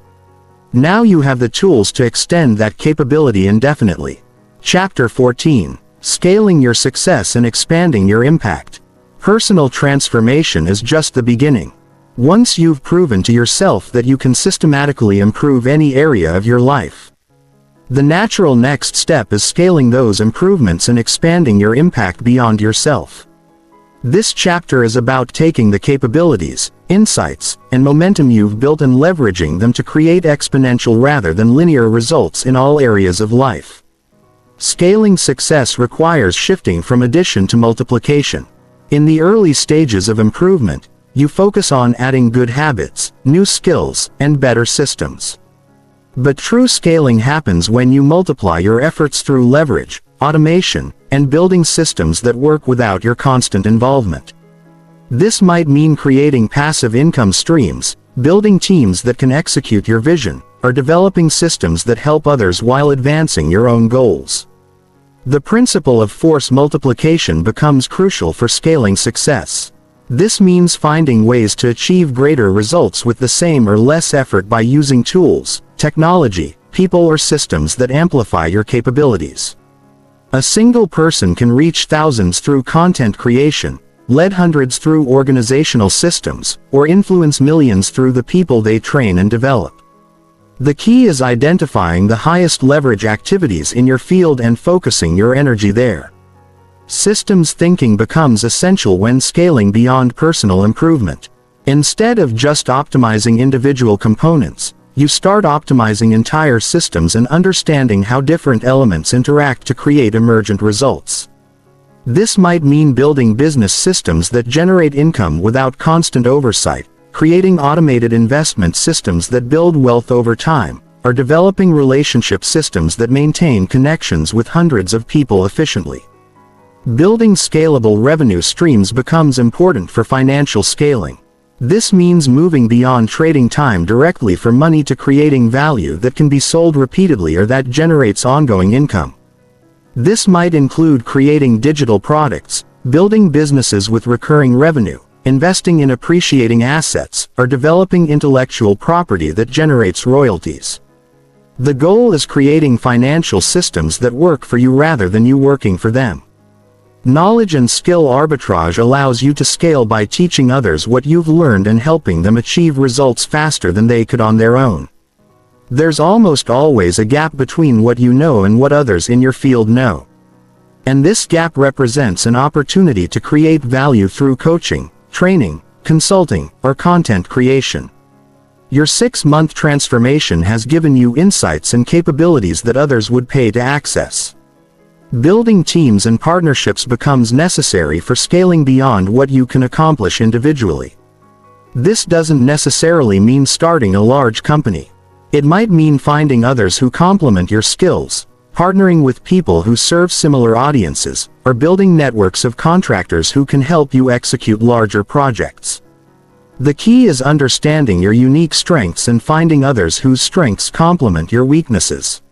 Now you have the tools to extend that capability indefinitely. Chapter 14. Scaling your success and expanding your impact. Personal transformation is just the beginning. Once you've proven to yourself that you can systematically improve any area of your life, the natural next step is scaling those improvements and expanding your impact beyond yourself. This chapter is about taking the capabilities, insights, and momentum you've built and leveraging them to create exponential rather than linear results in all areas of life. Scaling success requires shifting from addition to multiplication. In the early stages of improvement, you focus on adding good habits, new skills, and better systems. But true scaling happens when you multiply your efforts through leverage, automation, and building systems that work without your constant involvement. This might mean creating passive income streams, building teams that can execute your vision, or developing systems that help others while advancing your own goals. The principle of force multiplication becomes crucial for scaling success. This means finding ways to achieve greater results with the same or less effort by using tools, technology, people, or systems that amplify your capabilities. A single person can reach thousands through content creation, lead hundreds through organizational systems, or influence millions through the people they train and develop. The key is identifying the highest leverage activities in your field and focusing your energy there. Systems thinking becomes essential when scaling beyond personal improvement. Instead of just optimizing individual components, you start optimizing entire systems and understanding how different elements interact to create emergent results. This might mean building business systems that generate income without constant oversight, creating automated investment systems that build wealth over time, or developing relationship systems that maintain connections with hundreds of people efficiently. Building scalable revenue streams becomes important for financial scaling. This means moving beyond trading time directly for money to creating value that can be sold repeatedly or that generates ongoing income. This might include creating digital products, building businesses with recurring revenue, investing in appreciating assets, or developing intellectual property that generates royalties. The goal is creating financial systems that work for you rather than you working for them. Knowledge and skill arbitrage allows you to scale by teaching others what you've learned and helping them achieve results faster than they could on their own. There's almost always a gap between what you know and what others in your field know. And this gap represents an opportunity to create value through coaching, training, consulting, or content creation. Your 6-month transformation has given you insights and capabilities that others would pay to access. Building teams and partnerships becomes necessary for scaling beyond what you can accomplish individually. This doesn't necessarily mean starting a large company. It might mean finding others who complement your skills, partnering with people who serve similar audiences, or building networks of contractors who can help you execute larger projects. The key is understanding your unique strengths and finding others whose strengths complement your weaknesses.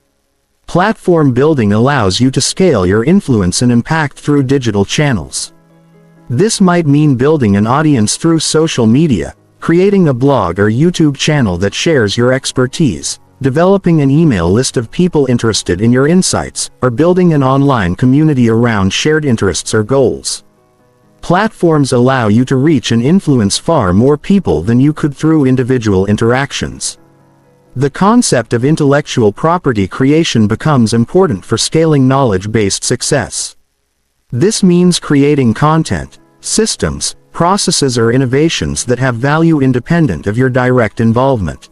Platform building allows you to scale your influence and impact through digital channels. This might mean building an audience through social media, creating a blog or YouTube channel that shares your expertise, developing an email list of people interested in your insights, or building an online community around shared interests or goals. Platforms allow you to reach and influence far more people than you could through individual interactions. The concept of intellectual property creation becomes important for scaling knowledge-based success. This means creating content, systems, processes, or innovations that have value independent of your direct involvement.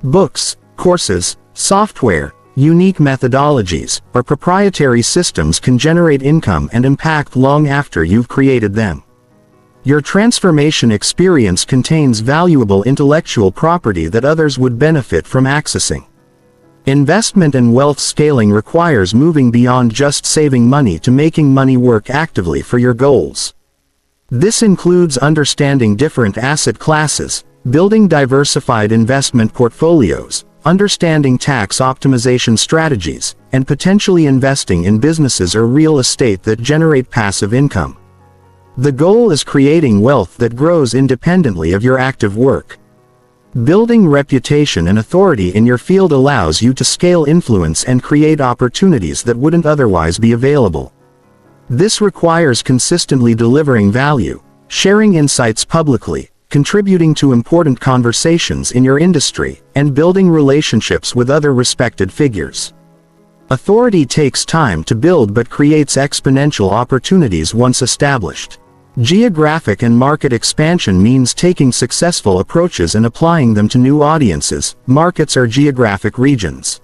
Books, courses, software, unique methodologies, or proprietary systems can generate income and impact long after you've created them. Your transformation experience contains valuable intellectual property that others would benefit from accessing. Investment and wealth scaling requires moving beyond just saving money to making money work actively for your goals. This includes understanding different asset classes, building diversified investment portfolios, understanding tax optimization strategies, and potentially investing in businesses or real estate that generate passive income. The goal is creating wealth that grows independently of your active work. Building reputation and authority in your field allows you to scale influence and create opportunities that wouldn't otherwise be available. This requires consistently delivering value, sharing insights publicly, contributing to important conversations in your industry, and building relationships with other respected figures. Authority takes time to build but creates exponential opportunities once established. Geographic and market expansion means taking successful approaches and applying them to new audiences, markets, or geographic regions.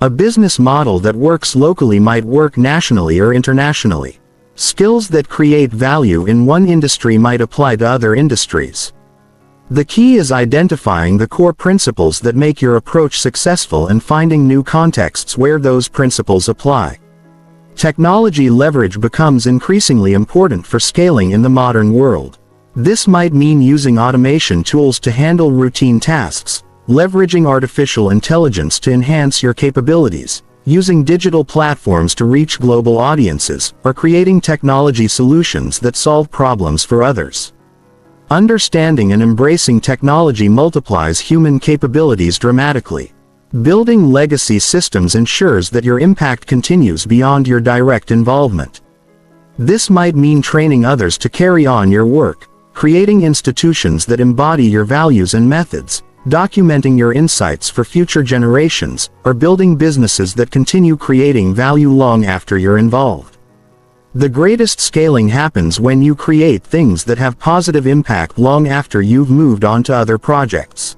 A business model that works locally might work nationally or internationally. Skills that create value in one industry might apply to other industries. The key is identifying the core principles that make your approach successful and finding new contexts where those principles apply. Technology leverage becomes increasingly important for scaling in the modern world. This might mean using automation tools to handle routine tasks, leveraging artificial intelligence to enhance your capabilities, using digital platforms to reach global audiences, or creating technology solutions that solve problems for others. Understanding and embracing technology multiplies human capabilities dramatically. Building legacy systems ensures that your impact continues beyond your direct involvement. This might mean training others to carry on your work, creating institutions that embody your values and methods, documenting your insights for future generations, or building businesses that continue creating value long after you're involved. The greatest scaling happens when you create things that have positive impact long after you've moved on to other projects.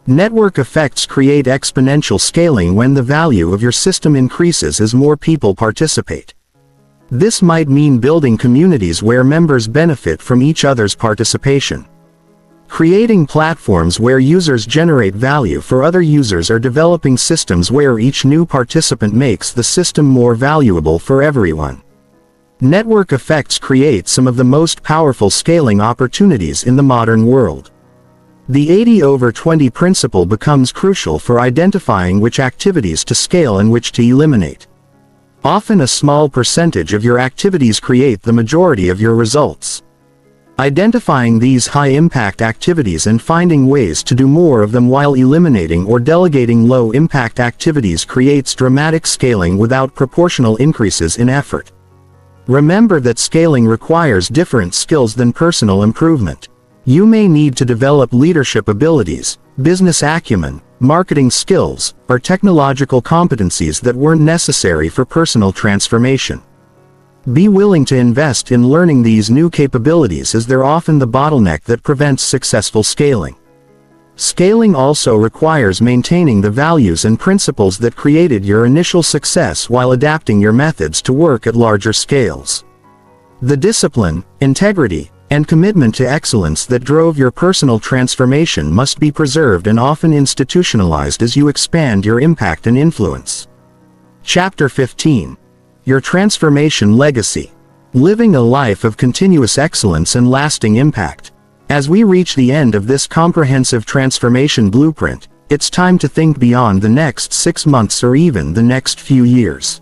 Network effects create exponential scaling when the value of your system increases as more people participate. This might mean building communities where members benefit from each other's participation. Creating platforms where users generate value for other users, or developing systems where each new participant makes the system more valuable for everyone. Network effects create some of the most powerful scaling opportunities in the modern world. The 80/20 principle becomes crucial for identifying which activities to scale and which to eliminate. Often a small percentage of your activities create the majority of your results. Identifying these high-impact activities and finding ways to do more of them while eliminating or delegating low-impact activities creates dramatic scaling without proportional increases in effort. Remember that scaling requires different skills than personal improvement. You may need to develop leadership abilities, business acumen, marketing skills, or technological competencies that weren't necessary for personal transformation. Be willing to invest in learning these new capabilities, as they're often the bottleneck that prevents successful scaling. Scaling also requires maintaining the values and principles that created your initial success while adapting your methods to work at larger scales. The discipline, integrity, and commitment to excellence that drove your personal transformation must be preserved and often institutionalized as you expand your impact and influence. Chapter 15. Your Transformation Legacy. Living a life of continuous excellence and lasting impact. As we reach the end of this comprehensive transformation blueprint, it's time to think beyond the next 6 months or even the next few years.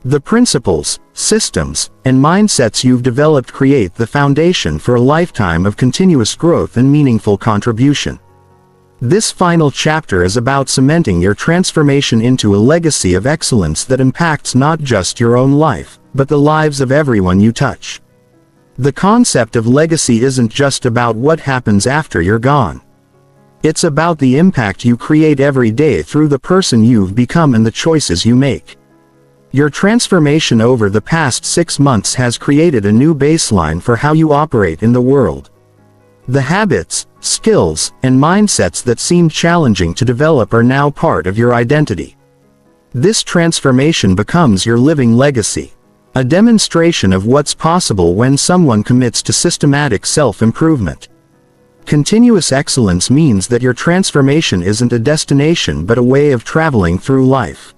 The principles, systems, and mindsets you've developed create the foundation for a lifetime of continuous growth and meaningful contribution. This final chapter is about cementing your transformation into a legacy of excellence that impacts not just your own life, but the lives of everyone you touch. The concept of legacy isn't just about what happens after you're gone. It's about the impact you create every day through the person you've become and the choices you make. Your transformation over the past 6 months has created a new baseline for how you operate in the world. The habits, skills, and mindsets that seemed challenging to develop are now part of your identity. This transformation becomes your living legacy, a demonstration of what's possible when someone commits to systematic self-improvement. Continuous excellence means that your transformation isn't a destination but a way of traveling through life.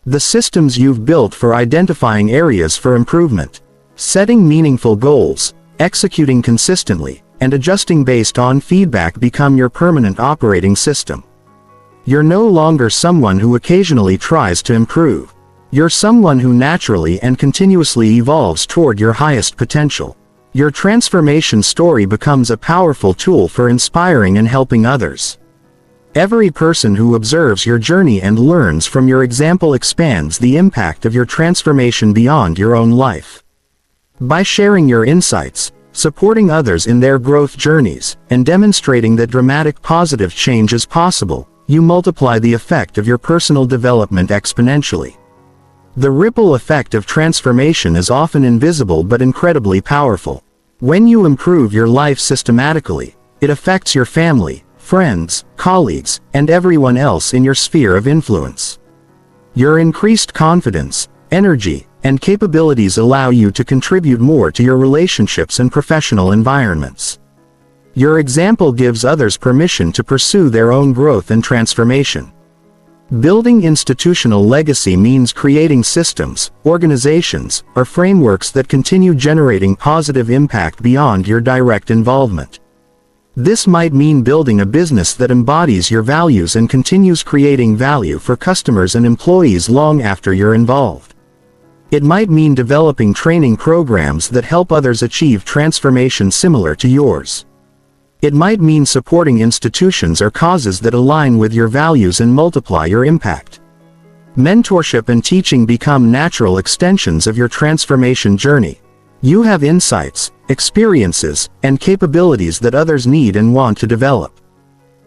The systems you've built for identifying areas for improvement, setting meaningful goals, executing consistently, and adjusting based on feedback become your permanent operating system. You're no longer someone who occasionally tries to improve. You're someone who naturally and continuously evolves toward your highest potential. Your transformation story becomes a powerful tool for inspiring and helping others. Every person who observes your journey and learns from your example expands the impact of your transformation beyond your own life. By sharing your insights, supporting others in their growth journeys, and demonstrating that dramatic positive change is possible, you multiply the effect of your personal development exponentially. The ripple effect of transformation is often invisible but incredibly powerful. When you improve your life systematically, it affects your family, friends, colleagues, and everyone else in your sphere of influence. Your increased confidence, energy, and capabilities allow you to contribute more to your relationships and professional environments. Your example gives others permission to pursue their own growth and transformation. Building institutional legacy means creating systems, organizations, or frameworks that continue generating positive impact beyond your direct involvement. This might mean building a business that embodies your values and continues creating value for customers and employees long after you're involved. It might mean developing training programs that help others achieve transformation similar to yours. It might mean supporting institutions or causes that align with your values and multiply your impact. Mentorship and teaching become natural extensions of your transformation journey. You have insights, experiences, and capabilities that others need and want to develop.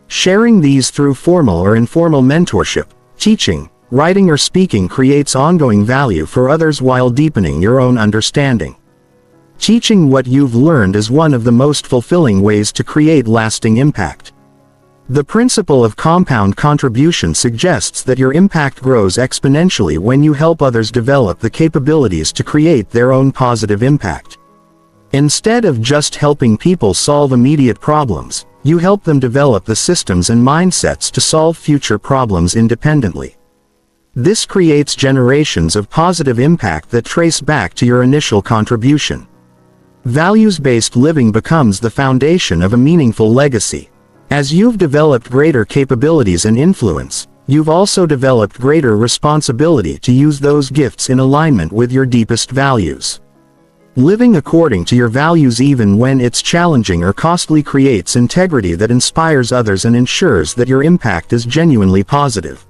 Sharing these through formal or informal mentorship, teaching, writing or speaking creates ongoing value for others while deepening your own understanding. Teaching what you've learned is one of the most fulfilling ways to create lasting impact. The principle of compound contribution suggests that your impact grows exponentially when you help others develop the capabilities to create their own positive impact. Instead of just helping people solve immediate problems, you help them develop the systems and mindsets to solve future problems independently. This creates generations of positive impact that trace back to your initial contribution. Values-based living becomes the foundation of a meaningful legacy. As you've developed greater capabilities and influence, you've also developed greater responsibility to use those gifts in alignment with your deepest values. Living according to your values even when it's challenging or costly creates integrity that inspires others and ensures that your impact is genuinely positive.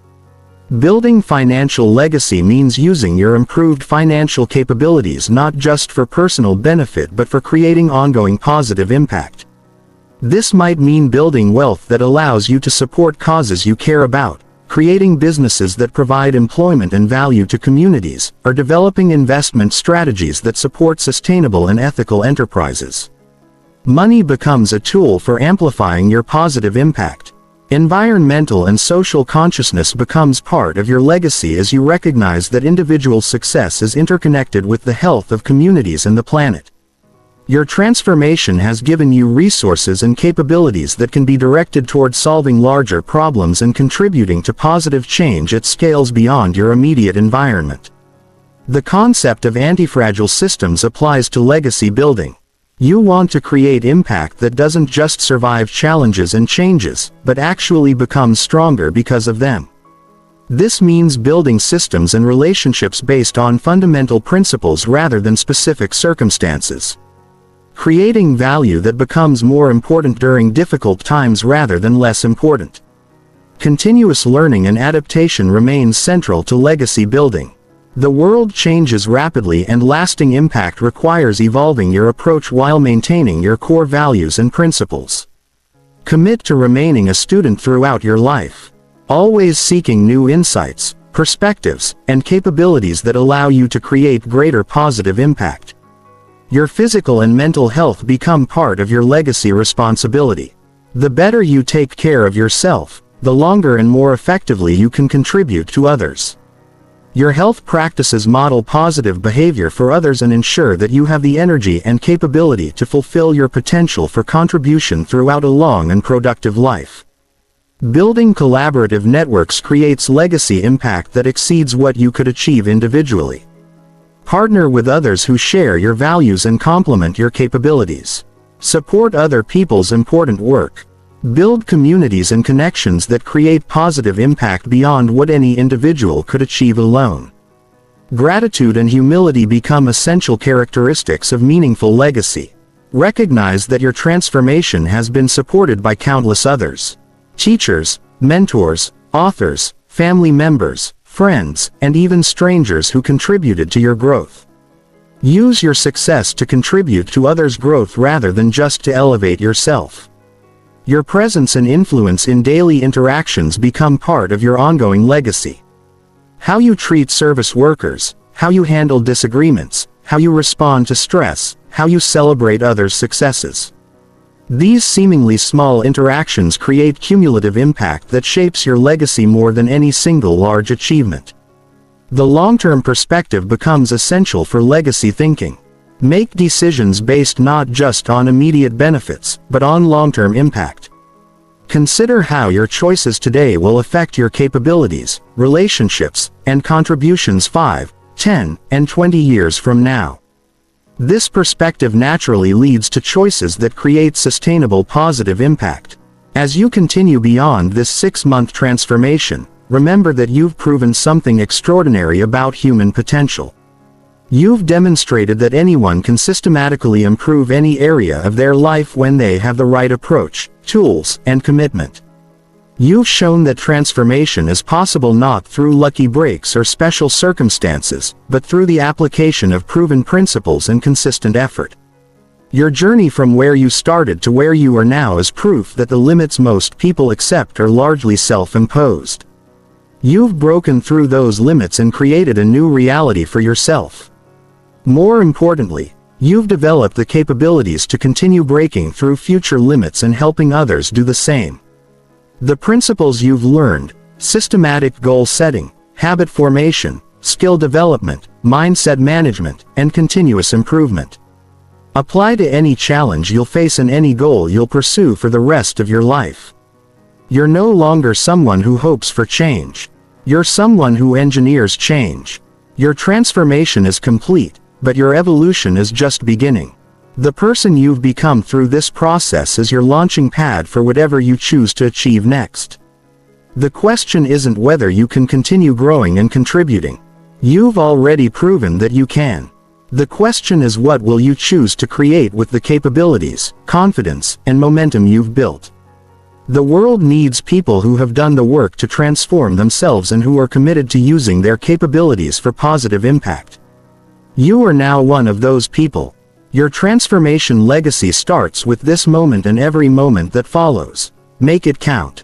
Building financial legacy means using your improved financial capabilities not just for personal benefit but for creating ongoing positive impact. This might mean building wealth that allows you to support causes you care about, creating businesses that provide employment and value to communities, or developing investment strategies that support sustainable and ethical enterprises. Money becomes a tool for amplifying your positive impact. Environmental and social consciousness becomes part of your legacy as you recognize that individual success is interconnected with the health of communities and the planet. Your transformation has given you resources and capabilities that can be directed toward solving larger problems and contributing to positive change at scales beyond your immediate environment. The concept of antifragile systems applies to legacy building. You want to create impact that doesn't just survive challenges and changes, but actually becomes stronger because of them. This means building systems and relationships based on fundamental principles rather than specific circumstances. Creating value that becomes more important during difficult times rather than less important. Continuous learning and adaptation remains central to legacy building. The world changes rapidly and lasting impact requires evolving your approach while maintaining your core values and principles. Commit to remaining a student throughout your life, always seeking new insights, perspectives, and capabilities that allow you to create greater positive impact. Your physical and mental health become part of your legacy responsibility. The better you take care of yourself, the longer and more effectively you can contribute to others. Your health practices model positive behavior for others and ensure that you have the energy and capability to fulfill your potential for contribution throughout a long and productive life. Building collaborative networks creates legacy impact that exceeds what you could achieve individually. Partner with others who share your values and complement your capabilities. Support other people's important work. Build communities and connections that create positive impact beyond what any individual could achieve alone. Gratitude and humility become essential characteristics of meaningful legacy. Recognize that your transformation has been supported by countless others. Teachers, mentors, authors, family members, friends, and even strangers who contributed to your growth. Use your success to contribute to others' growth rather than just to elevate yourself. Your presence and influence in daily interactions become part of your ongoing legacy. How you treat service workers, how you handle disagreements, how you respond to stress, how you celebrate others' successes. These seemingly small interactions create cumulative impact that shapes your legacy more than any single large achievement. The long-term perspective becomes essential for legacy thinking. Make decisions based not just on immediate benefits, but on long-term impact. Consider how your choices today will affect your capabilities, relationships, and contributions 5, 10, and 20 years from now. This perspective naturally leads to choices that create sustainable positive impact. As you continue beyond this 6-month transformation, remember that you've proven something extraordinary about human potential. You've demonstrated that anyone can systematically improve any area of their life when they have the right approach, tools, and commitment. You've shown that transformation is possible not through lucky breaks or special circumstances, but through the application of proven principles and consistent effort. Your journey from where you started to where you are now is proof that the limits most people accept are largely self-imposed. You've broken through those limits and created a new reality for yourself. More importantly, you've developed the capabilities to continue breaking through future limits and helping others do the same. The principles you've learned, systematic goal setting, habit formation, skill development, mindset management, and continuous improvement, apply to any challenge you'll face and any goal you'll pursue for the rest of your life. You're no longer someone who hopes for change. You're someone who engineers change. Your transformation is complete, but your evolution is just beginning. The person you've become through this process is your launching pad for whatever you choose to achieve next. The question isn't whether you can continue growing and contributing. You've already proven that you can. The question is, what will you choose to create with the capabilities, confidence, and momentum you've built? The world needs people who have done the work to transform themselves and who are committed to using their capabilities for positive impact. You are now one of those people. Your transformation legacy starts with this moment and every moment that follows. Make it count.